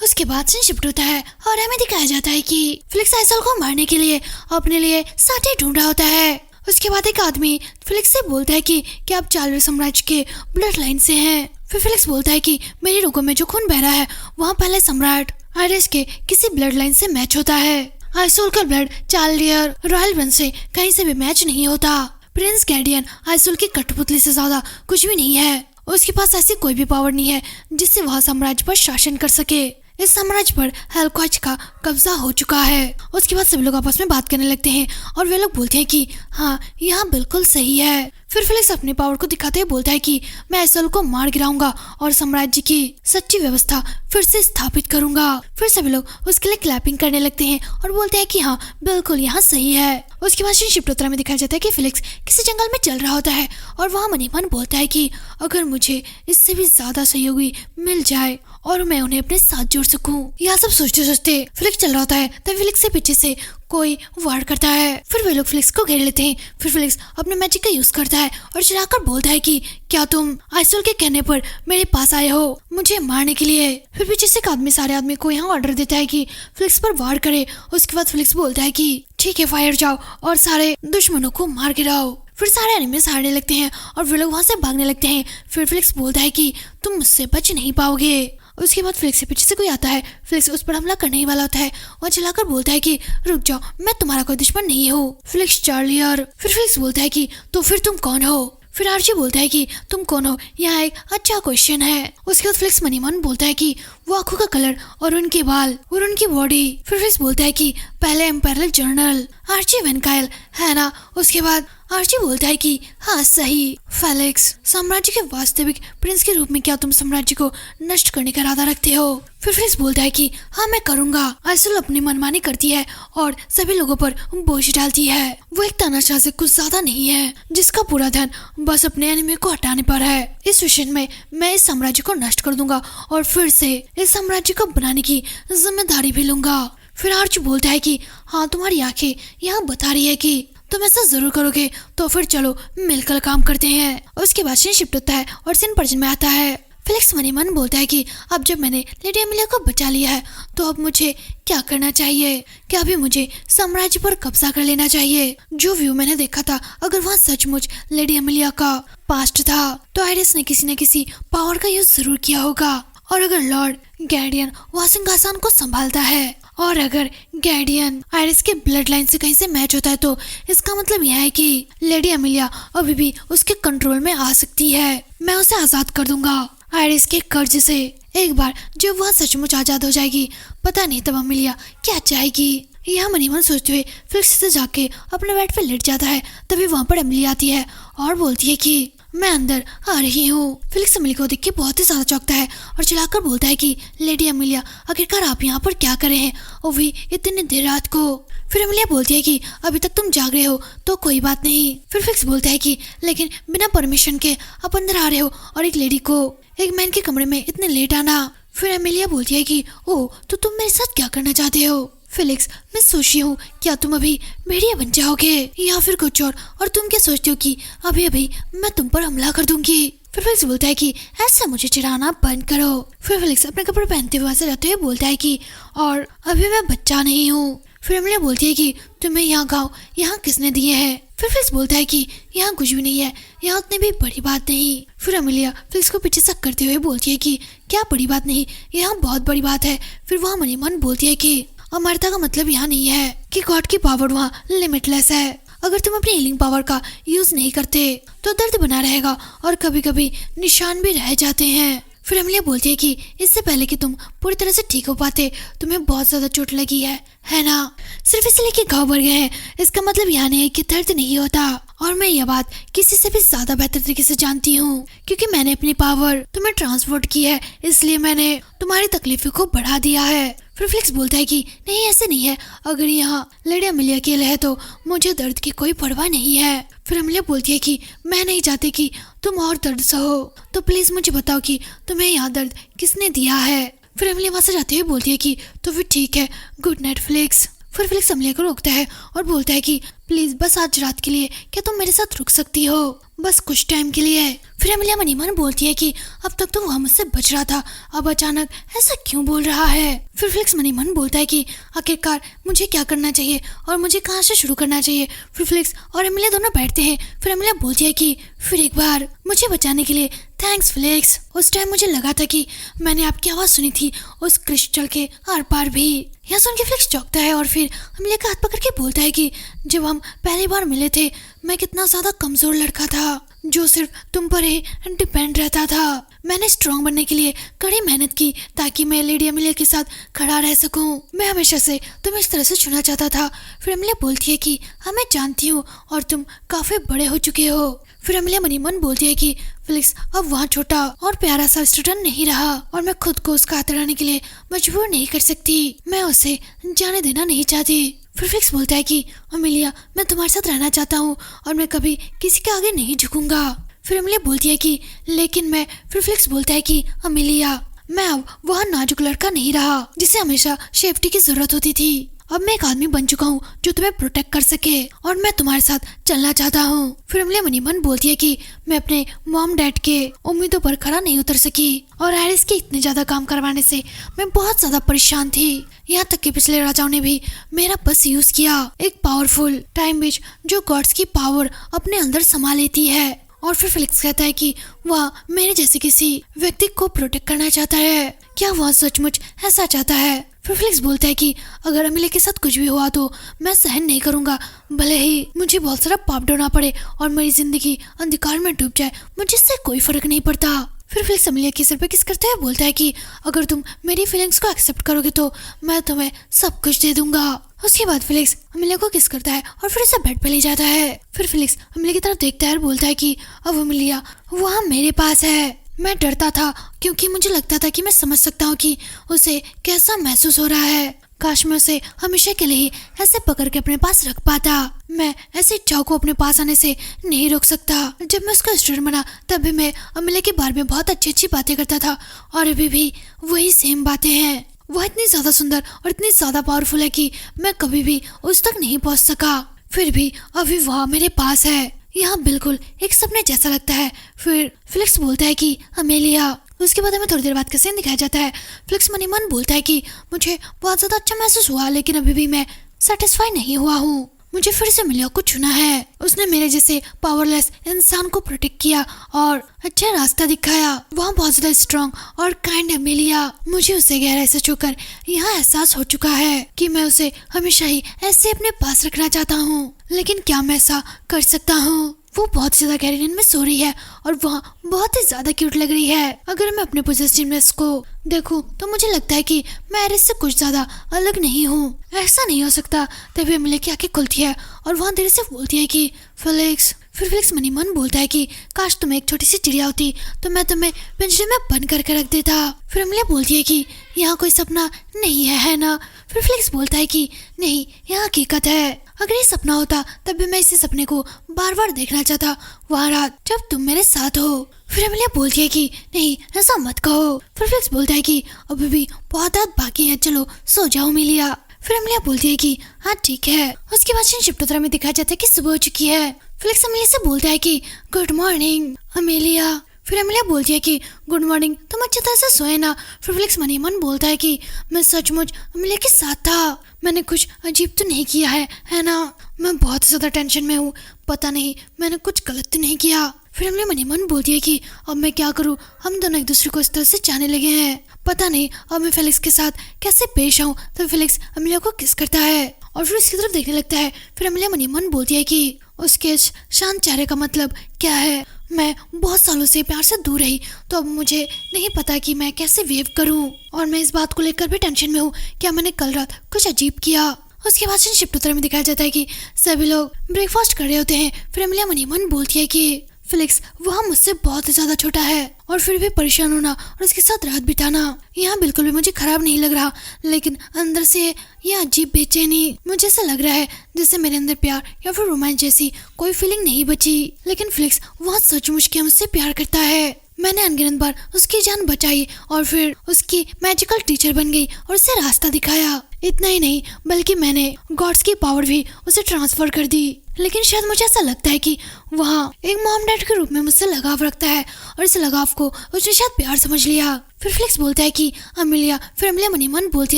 उसके बाद सीन शिफ्ट होता है और हमें दिखाया जाता है कि फ्लिक्स आइसोल को मारने के लिए अपने लिए साथी ढूंढ रहा होता है। उसके बाद एक आदमी फ्लिक्स से बोलता है कि क्या आप चार्लियर साम्राज्य के ब्लड लाइन से हैं? फिर फ्लिक्स बोलता है कि मेरी रगों में जो खून बह रहा है वहाँ पहले सम्राट आइरिस के किसी ब्लड लाइन से मैच होता है। आइसोल का ब्लड चार्लियर रॉयल वन से कहीं से भी मैच नहीं होता। प्रिंस गैरियन आइसोल की कठपुतली से ज्यादा कुछ भी नहीं है। उसके पास ऐसी कोई भी पावर नहीं है जिससे वह साम्राज्य पर शासन कर सके। इस साम्राज्य पर हेलक्वाच का कब्जा हो चुका है। उसके बाद सभी लोग आपस में बात करने लगते हैं और वे लोग बोलते हैं कि हाँ, यहाँ बिल्कुल सही है। फिर फ्लिक्स अपने पावर को दिखाते हुए बोलता है कि मैं आइसोल को मार गिराऊंगा और साम्राज्य की सच्ची व्यवस्था फिर से स्थापित करूंगा। फिर सभी लोग उसके लिए क्लैपिंग करने लगते हैं और बोलते हैं कि हाँ, बिल्कुल यहाँ सही है। उसके बाद शिप्टोत्रा में दिखाया जाता है कि फ्लिक्स किसी जंगल में चल रहा होता है और वहाँ मन ही मन बोलता है कि अगर मुझे इससे भी ज्यादा सहयोगी मिल जाए और मैं उन्हें अपने साथ जोड़ सकूं। यह सब सोचते सोचते फ्लिक्स चल रहा होता है तभी फ्लिक्स से पीछे से कोई वार करता है। फिर वे लोग फ्लिक्स को घेर लेते हैं। फिर फ्लिक्स अपने मैजिक का यूज करता है और चिल्लाकर बोलता है कि क्या तुम आइसोल के कहने पर मेरे पास आए हो मुझे मारने के लिए? फिर पीछे से एक आदमी सारे आदमी को यहाँ ऑर्डर देता है कि फ्लिक्स पर वार करे। उसके बाद फ्लिक्स बोलता है कि ठीक है, फायर जाओ और सारे दुश्मनों को मार गिराओ। फिर सारे एनिमीज हारने लगते हैं और वे लोग वहाँ से भागने लगते हैं। फिर फ्लिक्स बोलता है कि तुम मुझसे बच नहीं पाओगे। उसके बाद फ्लिक्स से पीछे से कोई आता है। फ्लिक्स उस पर हमला करने ही वाला होता है और चिल्लाकर बोलता है कि रुक जाओ, मैं तुम्हारा कोई दुश्मन नहीं हूँ। Flix Charlier. फिर फ्लिक्स बोलता है कि तो फिर तुम कौन हो? फिर आर्ची बोलता है कि तुम कौन हो, यहाँ एक अच्छा क्वेश्चन है। उसके बाद फ्लिक्स मनी मन बोलता है कि वो आंखों का कलर और उनके बाल और उनकी बॉडी। फिर फ्लिक्स बोलता है कि पहले एम्पायरल जर्नल। आर्ची वैन कायल है ना? उसके बाद आर्ची बोलता है कि हाँ सही। फेलिक्स, साम्राज्य के वास्तविक प्रिंस के रूप में क्या तुम साम्राज्य को नष्ट करने का इरादा रखते हो? फिर फेलिक्स बोलता है कि हाँ मैं करूँगा। आइसोल अपनी मनमानी करती है और सभी लोगों पर बोझ डालती है। वो एक तानाशाह से कुछ ज्यादा नहीं है जिसका पूरा ध्यान बस अपने एनिमी को हटाने पर है। इस मिशन में मैं इस साम्राज्य को नष्ट कर दूंगा और फिर से इस साम्राज्य को बनाने की जिम्मेदारी भी लूंगा। फिर आर्ची बोलता है कि हाँ तुम्हारी आंखें यहाँ बता रही है कि तुम ऐसा जरूर करोगे, तो फिर चलो मिलकर काम करते हैं। उसके बाद सीन शिफ्ट होता है और सीन प्रेजेंट में आता है। फेलिक्स मन ही मन बोलता है कि अब जब मैंने लेडी एमिलिया को बचा लिया है तो अब मुझे क्या करना चाहिए? क्या अभी मुझे साम्राज्य पर कब्जा कर लेना चाहिए? जो व्यू मैंने देखा था, अगर वहाँ सचमुच लेडी एमिलिया का पास्ट था तो आयरिस ने किसी न किसी पावर का यूज जरूर किया होगा। और अगर लॉर्ड गैडियन वहाँ सिंहासन को संभालता है और अगर गैडियन आयरिस के ब्लड लाइन से कहीं से मैच होता है तो इसका मतलब यह है कि लेडी एमिलिया अभी भी उसके कंट्रोल में आ सकती है। मैं उसे आजाद कर दूंगा आयरिस के कर्ज से। एक बार जब वह सचमुच आजाद हो जाएगी, पता नहीं तब एमिलिया क्या चाहेगी। यह मन ही मन सोचते हुए फिक्स से जाके अपने बेड पे लेट जाता है। तभी वहाँ पर एमिलिया आती है और बोलती है कि मैं अंदर आ रही हूँ। फेलिक्स एमिलिया को देख के बहुत ही ज्यादा चौंकता है और चिल्लाकर बोलता है कि लेडी एमिलिया, आखिरकार आप यहाँ पर क्या कर रहे हैं, और भी इतनी देर रात को? फिर एमिलिया बोलती है कि अभी तक तुम जाग रहे हो तो कोई बात नहीं। फिर फेलिक्स बोलता है कि लेकिन बिना परमिशन के आप अंदर आ रहे हो और एक लेडी को एक मैन के कमरे में इतने लेट आना। फिर एमिलिया बोलती है कि ओह, तो तुम मेरे साथ क्या करना चाहते हो? फेलिक्स, मैं सोच रही हूँ क्या तुम अभी भेड़िया बन जाओगे या फिर कुछ और तुम क्या सोचते हो कि अभी अभी मैं तुम पर हमला कर दूंगी? फिर फेलिक्स बोलता है कि ऐसा मुझे चिढ़ाना बंद करो। फिर फेलिक्स अपने कपड़े पहनते हुए जाते हुए बोलता है कि और अभी मैं बच्चा नहीं हूँ। फिर एमिलिया बोलती है कि तुम्हें यहाँ गाँव यहाँ किसने दिए है? फिर फेलिक्स बोलता है कि यहाँ कुछ भी नहीं है, यहाँ उतनी भी बड़ी बात नहीं। फिर एमिलिया फेलिक्स को पीछे से करते हुए बोलती है कि क्या बड़ी बात नहीं, यहाँ बहुत बड़ी बात है। फिर वहाँ मन ही मन बोलती है कि अमरता का मतलब यहाँ नहीं है कि गॉड की पावर वहाँ लिमिटलेस है। अगर तुम अपनी हीलिंग पावर का यूज नहीं करते तो दर्द बना रहेगा और कभी कभी निशान भी रह जाते हैं। फिर एमिलिया बोलती है कि इससे पहले कि तुम पूरी तरह से ठीक हो पाते तुम्हें बहुत ज्यादा चोट लगी है ना? सिर्फ इसलिए कि घाव भर गए हैं इसका मतलब यह नहीं है कि दर्द नहीं होता। और मैं यह बात किसी से भी ज्यादा बेहतर तरीके से जानती हूँ क्योंकि मैंने अपनी पावर तुम्हें ट्रांसपोर्ट की है, इसलिए मैंने तुम्हारी तकलीफों को बढ़ा दिया है। फिर फेलिक्स बोलता है कि नहीं ऐसे नहीं है, अगर यहाँ लेडी एमिलिया अकेले है तो मुझे दर्द की कोई परवाह नहीं है। फिर एमिलिया बोलती है कि मैं नहीं चाहती कि तुम और दर्द सहो, तो प्लीज मुझे बताओ कि तुम्हें यहाँ दर्द किसने दिया है? फिर एमिलिया वहाँ से जाते हुए बोलती है कि तो फिर ठीक है, गुड नाइट फेलिक्स। फिर फेलिक्स एमिलिया को रोकता है और बोलता है कि प्लीज बस आज रात के लिए क्या तुम मेरे साथ रुक सकती हो, बस कुछ टाइम के लिए। फिर एमिलिया मन ही मन बोलती है कि अब तक तो वह मुझसे बच रहा था, अब अचानक ऐसा क्यों बोल रहा है? फिर फेलिक्स मन ही मन बोलता है कि आखिरकार मुझे क्या करना चाहिए और मुझे कहाँ से शुरू करना चाहिए? फिर फेलिक्स और एमिलिया दोनों बैठते हैं। फिर एमिलिया बोलती है कि फिर एक बार मुझे बचाने के लिए थैंक्स फेलिक्स। उस टाइम मुझे लगा था कि मैंने आपकी आवाज सुनी थी उस क्रिस्टल के आर पार भी। यहाँ सुन के फेलिक्स चौंकता है और फिर एमिलिया का हाथ पकड़ के बोलता है कि जब हम पहली बार मिले थे मैं कितना ज्यादा कमजोर लड़का था जो सिर्फ तुम पर ही डिपेंड रहता था। मैंने स्ट्रॉन्ग बनने के लिए कड़ी मेहनत की ताकि मैं लेडी एमिलिया के साथ खड़ा रह सकूं। मैं हमेशा से तुम्हें इस तरह से चुना चाहता था। फिर एमिलिया बोलती है कि हाँ मैं जानती हूँ और तुम काफी बड़े हो चुके हो। फिर एमिलिया मन ही मन बोलती है कि फेलिक्स अब वहाँ छोटा और प्यारा सा स्टूडेंट नहीं रहा और मैं खुद को उसका हाथ लगाने के लिए मजबूर नहीं कर सकती, मैं उसे जाने देना नहीं चाहती। फिर फेलिक्स बोलता है कि एमिलिया मैं तुम्हारे साथ रहना चाहता हूँ और मैं कभी किसी के आगे नहीं झुकूंगा। फिर एमिलिया बोलती है कि लेकिन मैं फिर फेलिक्स बोलता है कि एमिलिया मैं अब वह नाजुक लड़का नहीं रहा जिसे हमेशा सेफ्टी की जरूरत होती थी। अब मैं एक आदमी बन चुका हूँ जो तुम्हें प्रोटेक्ट कर सके और मैं तुम्हारे साथ चलना चाहता हूँ। फिर एमिलिया मन ही मन बोलती है कि मैं अपने मॉम डैड के उम्मीदों पर खरा नहीं उतर सकी और आयरिस के इतने ज्यादा काम करवाने से मैं बहुत ज्यादा परेशान थी। यहाँ तक कि पिछले राजाओं ने भी मेरा बस यूज किया। एक पावरफुल टाइम विच जो गॉड्स की पावर अपने अंदर समा लेती है। और फिर फेलिक्स कहता है कि वह मेरे जैसे किसी व्यक्ति को प्रोटेक्ट करना चाहता है। क्या वह सचमुच ऐसा चाहता है? फिर फेलिक्स बोलता है कि अगर एमिलिया के साथ कुछ भी हुआ तो मैं सहन नहीं करूंगा, भले ही मुझे बहुत सारा पाप ढोना पड़े और मेरी जिंदगी अंधकार में डूब जाए, मुझे इससे कोई फर्क नहीं पड़ता। फिर फेलिक्स एमिलिया के सिर पे किस करता है बोलता है कि अगर तुम मेरी फीलिंग्स को एक्सेप्ट करोगे तो मैं तुम्हें सब कुछ दे दूंगा। उसके बाद फिलिक्स अमेलिया को किस करता है और फिर उसे बेड पे ले जाता है। फिर फिलिक्स अमेलिया की तरफ देखता है और बोलता है कि अब अमेलिया वहाँ मेरे पास है। मैं डरता था क्योंकि मुझे लगता था कि मैं समझ सकता हूँ कि उसे कैसा महसूस हो रहा है। काश मैं उसे हमेशा के लिए ही ऐसे पकड़ के अपने पास रख पाता। मैं ऐसे इच्छाओं को अपने पास आने से नहीं रोक सकता। जब मैं उसका स्टूडेंट बना तब भी मैं अमेलिया के बारे में बहुत अच्छी अच्छी बातें करता था और अभी भी वही सेम बातें हैं। वह इतनी ज्यादा सुंदर और इतनी ज्यादा पावरफुल है कि मैं कभी भी उस तक नहीं पहुंच सका। फिर भी अभी वह मेरे पास है। यहाँ बिल्कुल एक सपने जैसा लगता है। फिर फिलिक्स बोलता है कि अमेलिया। उसके बाद हमें थोड़ी देर बाद का सीन दिखाया जाता है। फिलिक्स मन ही मन बोलता है कि मुझे बहुत ज्यादा अच्छा महसूस हुआ लेकिन अभी भी मैं सेटिस्फाई नहीं हुआ हूँ। मुझे फिर से अमेलिया को चुना है। उसने मेरे जैसे पावरलेस इंसान को प्रोटेक्ट किया और अच्छा रास्ता दिखाया। वहाँ बहुत ज्यादा स्ट्रॉन्ग और काइंड अमेलिया। मुझे उसे गहराई से छूकर यहाँ एहसास हो चुका है कि मैं उसे हमेशा ही ऐसे अपने पास रखना चाहता हूँ। लेकिन क्या मैं ऐसा कर सकता हूँ? वो बहुत ज्यादा गहरी नींद में सो रही है और वहाँ बहुत ही ज्यादा क्यूट लग रही है। अगर मैं अपने पोजेसिवनेस को देखूं तो मुझे लगता है कि मैं एरिस से कुछ ज्यादा अलग नहीं हूँ। ऐसा नहीं हो सकता। तभी अमेलिया की आंखें खुलती है और वहाँ देर से बोलती है कि फिलिक्स। फिर फिलिक्स मन ही मन बोलता है कि काश तुम एक छोटी सी चिड़िया होती तो मैं तुम्हें पिंजरे में बंद करके रख देता। फिर अमेलिया बोलती है कि यहाँ कोई सपना नहीं है ना? फिर फिलिक्स बोलता है कि नहीं, यहाँ हकीकत है। अगर ये सपना होता तब भी मैं इसी सपने को बार बार देखना चाहता, वहाँ रात जब तुम मेरे साथ हो। फिर अमेलिया बोलती है कि नहीं, ऐसा मत कहो। फिर फिलिक्स बोलता है कि अभी भी बहुत रात बाकी है, चलो सो जाओ अमेलिया। फिर अमेलिया बोलती है कि हाँ ठीक है। उसके बाद शिफ्टोत्रा में दिखाया जाता है कि सुबह हो चुकी है। फिलिक्स अमेलिया से बोलता है कि गुड मॉर्निंग अमेलिया। फिर अमेलिया बोलती है कि गुड मॉर्निंग, तुम अच्छी तरह से सोए ना? फिर फिलिक्स मन ही मन बोलता है कि मैं सचमुच अमेलिया के साथ था। मैंने कुछ अजीब तो नहीं किया है ना? मैं बहुत ज्यादा टेंशन में हूँ। पता नहीं मैंने कुछ गलत तो नहीं किया। फिर अमेलिया मन ही मन बोलती है कि अब मैं क्या करूँ? हम दोनों एक दूसरे को इस तरह से जाने लगे हैं। पता नहीं अब मैं फिलिक्स के साथ कैसे पेश आऊँ। तो फिलिक्स अमेलिया को किस करता है और फिर उसकी तरफ देखने लगता है। फिर अमेलिया मन ही मन बोलती है कि उसके शांत चेहरे का मतलब क्या है? मैं बहुत सालों से प्यार से दूर रही तो अब मुझे नहीं पता कि मैं कैसे वेव करूं। और मैं इस बात को लेकर भी टेंशन में हूँ, क्या मैंने कल रात कुछ अजीब किया? उसके बाद शिफ्टोत्तर में दिखाया जाता है कि सभी लोग ब्रेकफास्ट कर रहे होते हैं। फिर अमेलिया मन ही मन बोलती है कि फिलिक्स वहाँ मुझसे बहुत ज्यादा छोटा है और फिर भी परेशान होना और उसके साथ रात बिताना यहाँ बिल्कुल भी मुझे खराब नहीं लग रहा, लेकिन अंदर से ये अजीब बेचैनी। मुझे ऐसा लग रहा है जैसे मेरे अंदर प्यार या फिर रोमांस जैसी कोई फीलिंग नहीं बची। लेकिन फिलिक्स वहाँ सचमुच के मुझसे प्यार करता है। मैंने अनगिनत बार उसकी जान बचाई और फिर उसकी मैजिकल टीचर बन गई और उसे रास्ता दिखाया। इतना ही नहीं बल्कि मैंने गॉड्स की पावर भी उसे ट्रांसफर कर दी। लेकिन शायद मुझे ऐसा लगता है कि वहाँ एक मॉम डैड के रूप में मुझसे लगाव रखता है और इस लगाव को उसने शायद प्यार समझ लिया। फिर फिलिक्स बोलता है कि अमेलिया। फिर अमेलिया मन ही मन बोलती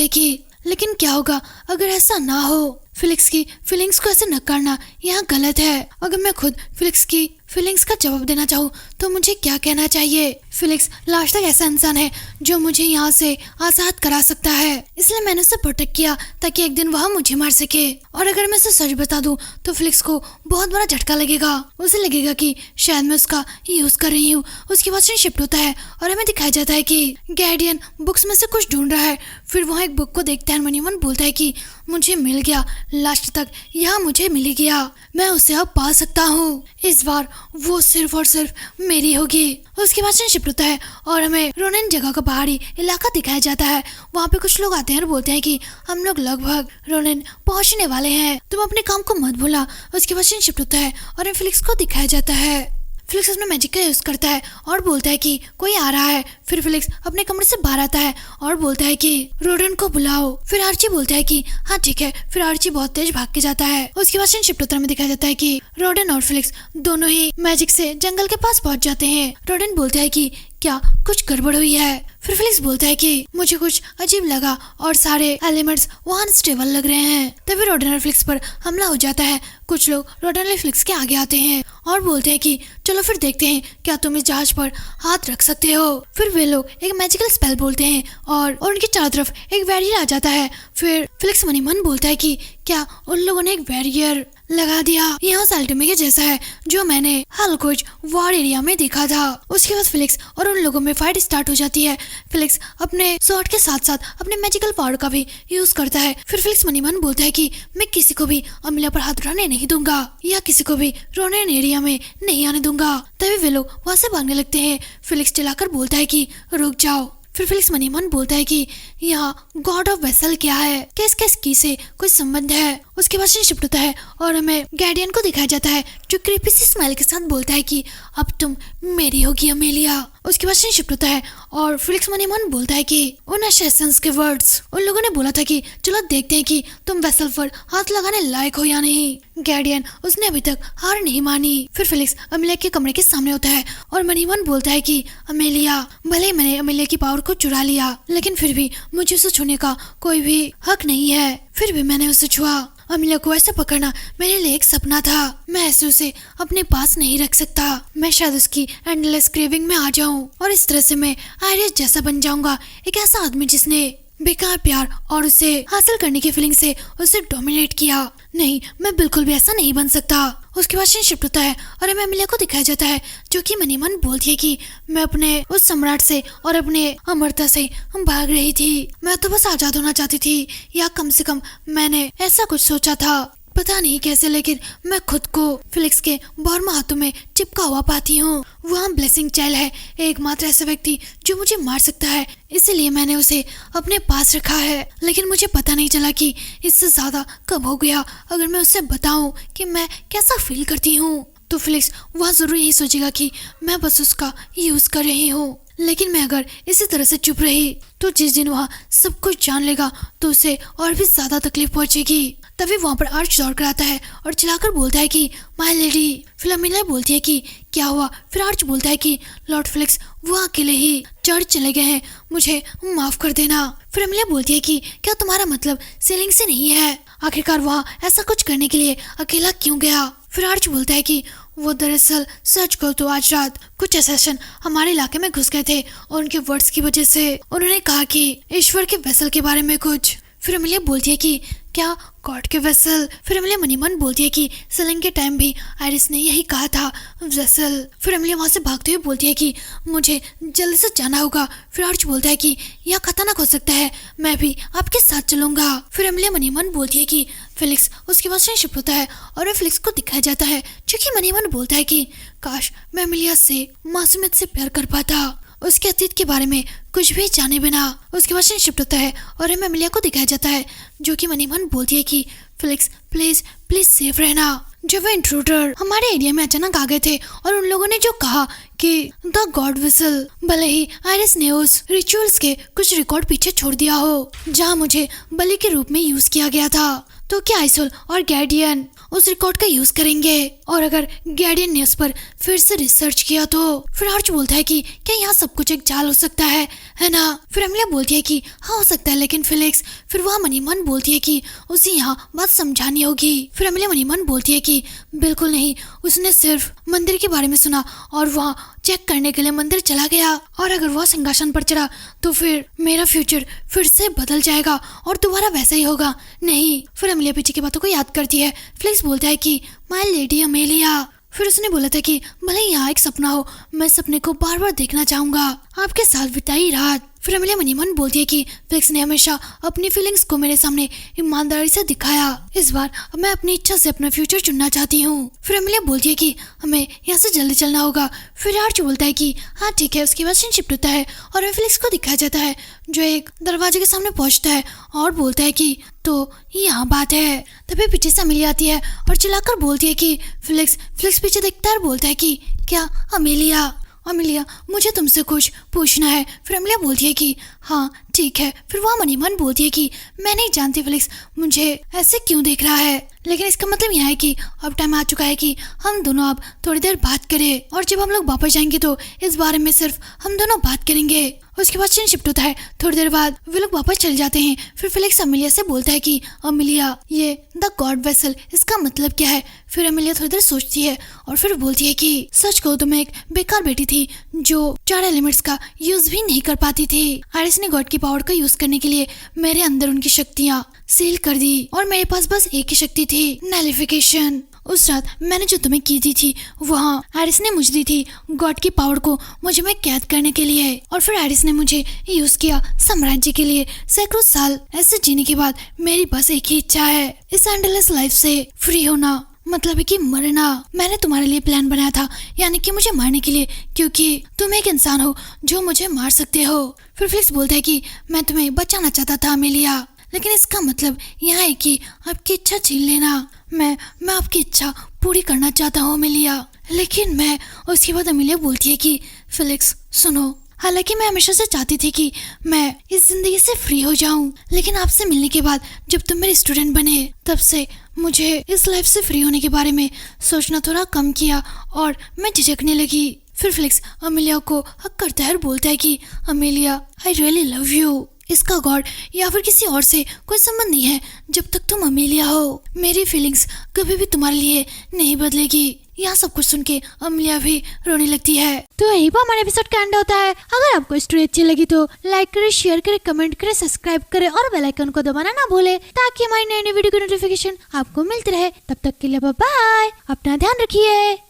है कि लेकिन क्या होगा अगर ऐसा ना हो? फिलिक्स की फीलिंग्स को ऐसे नकारना यहाँ गलत है। अगर मैं खुद फिलिक्स की फीलिंग्स का जवाब देना चाहूँ तो मुझे क्या कहना चाहिए? फिलिक्स लास्ट तक ऐसा इंसान है जो मुझे यहाँ से आजाद करा सकता है, इसलिए मैंने उसे प्रोटेक्ट किया ताकि एक दिन वह मुझे मार सके। और अगर मैं उसे सच बता दूँ तो फिलिक्स को बहुत बड़ा झटका लगेगा। उसे लगेगा कि शायद मैं उसका यूज कर रही हूँ। उसके बाद शिफ्ट होता है और हमें दिखाया जाता है कि गार्डियन बुक्स में से कुछ ढूंढ रहा है। फिर वहाँ एक बुक को देखता है, मन ही मन बोलता है कि मुझे मिल गया, लास्ट तक यहाँ मुझे मिल गया, मैं उसे अब पा सकता हूँ। इस बार वो सिर्फ और सिर्फ मेरी होगी। उसके बाद शिफ्ट होता है और हमें रोनिन जगह का पहाड़ी इलाका दिखाया जाता है। वहाँ पे कुछ लोग आते हैं और बोलते हैं कि हम लोग लगभग रोनिन पहुँचने वाले हैं, तुम अपने काम को मत भूला। उसके बाद शिफ्ट होता है और हमें फिलिक्स को दिखाया जाता है। फिलिक्स अपना मैजिक का यूज करता है और बोलता है कि कोई आ रहा है। फिर फिलिक्स अपने कमरे से बाहर आता है और बोलता है कि रोडन को बुलाओ। फिर आर्ची बोलता है कि हाँ ठीक है। फिर आर्ची बहुत तेज भाग के जाता है। उसके बाद शिफ्टोत्तर में दिखाया जाता है कि रोडन और फिलिक्स दोनों ही मैजिक से जंगल के पास पहुंच जाते हैं। रोडन बोलता है कि क्या कुछ गड़बड़ हुई है? फिर फिलिक्स बोलता है कि मुझे कुछ अजीब लगा और सारे एलिमेंट्स वहाँ अनस्टेबल लग रहे हैं। तभी रोडन और फिलिक्स पर हमला हो जाता है। कुछ लोग रोडन और फिलिक्स के आगे आते हैं और बोलते हैं कि चलो फिर देखते हैं क्या तुम इस जहाज पर हाथ रख सकते हो। फिर वे लोग एक मैजिकल स्पेल बोलते हैं और उनके चारों तरफ एक वैरियर आ जाता है। फिर फिलिक्स मन ही मन बोलता है कि क्या उन लोगों ने एक वैरियर लगा दिया। यहाँ साल्टमे के जैसा है जो मैंने हलकुच वॉर एरिया में देखा था। उसके बाद फिलिक्स और उन लोगों में फाइट स्टार्ट हो जाती है। फिलिक्स अपने स्वॉर्ड के साथ साथ अपने मैजिकल पावर का भी यूज करता है। फिर फिलिक्स मनी मन बोलता है कि मैं किसी को भी अमीलिया पर हाथ उठाने नहीं दूंगा या किसी को भी रोनेन एरिया में नहीं आने दूंगा। तभी वे लोग वहाँ से भागने लगते हैं। फिलिक्स चिल्लाकर बोलता है कि रुक जाओ। फिर फिलिक्स मनी मन बोलता है कि यहाँ गॉड ऑफ वेसल क्या है, क्या इसके स्की से कोई संबंध है। उसके बाद शिफ्ट होता है और हमें गार्डियन को दिखाया जाता है जो क्रीपी सी स्माइल के साथ बोलता है कि अब तुम मेरी होगी अमेलिया। उसके बाद शिफ्ट होता है और फिलिक्स मनी मन बोलता है कि उन असैसिन्स के वर्ड्स, उन लोगों ने बोला था कि चलो देखते हैं कि तुम वेसल पर हाथ लगाने लायक हो या नहीं। गार्डियन उसने अभी तक हार नहीं मानी। फिर फिलिक्स अमेलिया के कमरे के सामने होता है और मनी मन बोलता है कि अमेलिया, भले मैंने अमेलिया की पावर को चुरा लिया लेकिन फिर भी मुझे उसे छूने का कोई भी हक नहीं है। फिर भी मैंने उसे छुआ। अमेलिया को ऐसे पकड़ना मेरे लिए एक सपना था। मैं ऐसे उसे अपने पास नहीं रख सकता। मैं शायद उसकी एंडलेस क्रेविंग में आ जाऊं और इस तरह से मैं आयरिस जैसा बन जाऊंगा, एक ऐसा आदमी जिसने बेकार प्यार और उसे हासिल करने की फीलिंग से उसे डोमिनेट किया। नहीं, मैं बिल्कुल भी ऐसा नहीं बन सकता। उसके बाद शिफ्ट होता है और हमें अमेलिया को दिखाया जाता है जो कि मनी मन बोलती है कि मैं अपने उस सम्राट से और अपने अमरता से भाग रही थी। मैं तो बस आजाद होना चाहती थी, या कम से कम मैंने ऐसा कुछ सोचा था। पता नहीं कैसे लेकिन मैं खुद को फिलिक्स के बॉर्म हाथों में चिपका हुआ पाती हूँ। वहाँ ब्लेसिंग चाइल्ड है, एकमात्र ऐसा व्यक्ति जो मुझे मार सकता है, इसीलिए मैंने उसे अपने पास रखा है। लेकिन मुझे पता नहीं चला कि इससे ज्यादा कब हो गया। अगर मैं उससे बताऊं कि मैं कैसा फील करती हूँ तो फिलिक्स वह जरूर यही सोचेगा कि मैं बस उसका यूज कर रही हूँ। लेकिन मैं अगर इसी तरह से चुप रही तो जिस दिन वह सब कुछ जान लेगा तो उसे और भी ज्यादा तकलीफ पहुंचेगी। तभी वहाँ पर आर्च दौड़ कर आता है और चिल्लाकर बोलता है कि माय लेडी। फिर अमेलिया बोलती है कि क्या हुआ। फिर आर्च बोलता है कि लॉर्ड फिलिक्स वो अकेले ही चर्च चले गए हैं, मुझे माफ कर देना। फिर अमेलिया बोलती है कि क्या तुम्हारा मतलब सीलिंग से नहीं है, आखिरकार वहाँ ऐसा कुछ करने के लिए अकेला क्यों गया। फिर आर्च बोलता है कि वो दरअसल सच को तो आज रात कुछ असैसिन हमारे इलाके में घुस गए थे और उनके वर्ड्स की वजह से उन्होंने कहा कि ईश्वर के वेसल के बारे में कुछ। फिर अमेलिया बोलती है कि क्या गॉड के वेसल। फिर अमेलिया मनी मन बोलती है कि सेलिंग के टाइम भी आयरिस ने यही कहा था, वेसल। फिर अमेलिया वहाँ से भागते हुए बोलती है कि मुझे जल्दी से जाना होगा। फिर आर्च बोलता है कि यह खतरनाक हो सकता है, मैं भी आपके साथ चलूंगा। फिर अमेलिया मनी मन बोलती है कि फिलिक्स। उसके बाद शिफ्ट होता है और फिलिक्स को दिखाया जाता है जो कि मनी मन बोलता है कि काश मैं अमेलिया से मासूमियत से प्यार कर पाता, उसके अतीत के बारे में कुछ भी जाने बिना। उसके बाद शिफ्ट होता है और हमें अमेलिया को दिखाया जाता है जो कि मनी मन बोलती है कि फिलिक्स प्लीज प्लीज सेफ रहना। जब वो इंट्रूडर हमारे एरिया में अचानक आ गए थे और उन लोगों ने जो कहा कि द गॉड विसल, भले ही आयरिस ने उस रिचुअल्स के कुछ रिकॉर्ड पीछे छोड़ दिया हो जहाँ मुझे बलि के रूप में यूज किया गया था, तो क्या आइसोल और गार्डियन उस रिकॉर्ड का यूज करेंगे। और अगर गार्डियन ने उस पर फिर से रिसर्च किया तो। फिर आर्च बोलता है कि क्या यहाँ सब कुछ एक जाल हो सकता है ना। फिर अमेलिया बोलती है कि हाँ हो सकता है लेकिन फिलिक्स। फिर वह मनी मन बोलती है कि उसे यहाँ बात समझानी होगी। फिर अमेलिया मनी मन बोलती है कि बिल्कुल नहीं, उसने सिर्फ मंदिर के बारे में सुना और वहाँ चेक करने के लिए मंदिर चला गया, और अगर वह सिंहासन पर चढ़ा तो फिर मेरा फ्यूचर फिर से बदल जाएगा और दोबारा वैसा ही होगा। नहीं। फिर अमेलिया पीछे की बातों को याद करती है। फिलिक्स बोलता है कि माय लेडी अमेलिया। फिर उसने बोला था कि भले यहाँ एक सपना हो, मैं सपने को बार बार देखना चाहूंगा, आपके साथ बिताई रात। फिर अमेलिया मनी मन बोलती है कि फिलिक्स ने हमेशा अपनी फीलिंग्स को मेरे सामने ईमानदारी से दिखाया, इस बार मैं अपनी इच्छा से अपना फ्यूचर चुनना चाहती हूँ। फिर अमेलिया बोलती है कि हमें यहाँ से जल्दी चलना होगा। फिर आर्च बोलता है कि हाँ ठीक है। उसके बाद सीन शिफ्ट होता है और फिलिक्स को दिखाया जाता है जो एक दरवाजे के सामने पहुँचता है और बोलता है कि तो यहाँ बात है। तभी पीछे से अमेलिया आती है और चिल्लाकर बोलती है कि फिलिक्स। फिलिक्स पीछे देखता है और बोलता है कि क्या अमेलिया। अमेलिया मुझे तुमसे कुछ पूछना है। फिर अमेलिया बोलती है कि हाँ ठीक है। फिर वह मनी मन बोलती है कि मैं नहीं जानती फिलिक्स मुझे ऐसे क्यों देख रहा है, लेकिन इसका मतलब यह है कि अब टाइम आ चुका है कि हम दोनों अब थोड़ी देर बात करें, और जब हम लोग वापस जाएंगे तो इस बारे में सिर्फ हम दोनों बात करेंगे। उसके बाद सीन शिफ्ट होता है। थोड़ी देर बाद वे लोग वापस चले जाते हैं। फिर फिलिक्स अमेलिया से बोलता है कि अमेलिया ये द गॉड वेसल इसका मतलब क्या है। फिर अमेलिया थोड़ी देर सोचती है और फिर बोलती है कि सच कहूं तो मैं एक बेकार बेटी थी जो 4 एलिमेंट्स का यूज भी नहीं कर पाती थी। आयरिस ने गॉड की पावर का यूज करने के लिए मेरे अंदर उनकी शक्तियाँ सील कर दी और मेरे पास बस एक ही शक्ति थी, नैलिफिकेशन। उस रात मैंने जो तुम्हें की दी थी, वहाँ एरिस ने मुझे दी थी गॉड की पावर को मुझे में कैद करने के लिए, और फिर एरिस ने मुझे यूज किया साम्राज्य के लिए। सैकड़ों साल ऐसे जीने के बाद मेरी बस एक ही इच्छा है, इस एंडलेस लाइफ से फ्री होना, मतलब है कि मरना। मैंने तुम्हारे लिए प्लान बनाया था, यानी कि मुझे मारने के लिए, क्योंकि तुम एक इंसान हो जो मुझे मार सकते हो। फिर फ्लिक्स बोलता है कि मैं तुम्हें बचाना चाहता था अमेलिया, लेकिन इसका मतलब यहाँ है कि आपकी इच्छा छीन लेना। मैं आपकी इच्छा पूरी करना चाहता हूँ अमेलिया। लेकिन मैं, उसके बाद अमेलिया बोलती है कि फिलिक्स सुनो, हालांकि मैं हमेशा से चाहती थी कि मैं इस जिंदगी से फ्री हो जाऊं, लेकिन आपसे मिलने के बाद जब तुम मेरे स्टूडेंट बने, तब से मुझे इस लाइफ से फ्री होने के बारे में सोचना थोड़ा कम किया और मैं झिझकने लगी। फिर फिलिक्स अमेलिया को हक करता है और बोलता है कि Amelia, I really love you. इसका गॉड या फिर किसी और से कोई संबंध नहीं है जब तक तुम अमेलिया हो। मेरी फीलिंग्स कभी भी तुम्हारे लिए नहीं बदलेगी। यहाँ सब कुछ सुन के अमेलिया भी रोने लगती है। तो यही पर हमारे एपिसोड का एंड होता है। अगर आपको स्टोरी अच्छी लगी तो लाइक करे, शेयर करे, कमेंट करे, सब्सक्राइब करे और बेल आइकन को दबाना ना भूले, ताकि हमारी नई नई वीडियो की नोटिफिकेशन आपको मिलती रहे। तब तक के लिए बाय बाय, अपना ध्यान रखिए।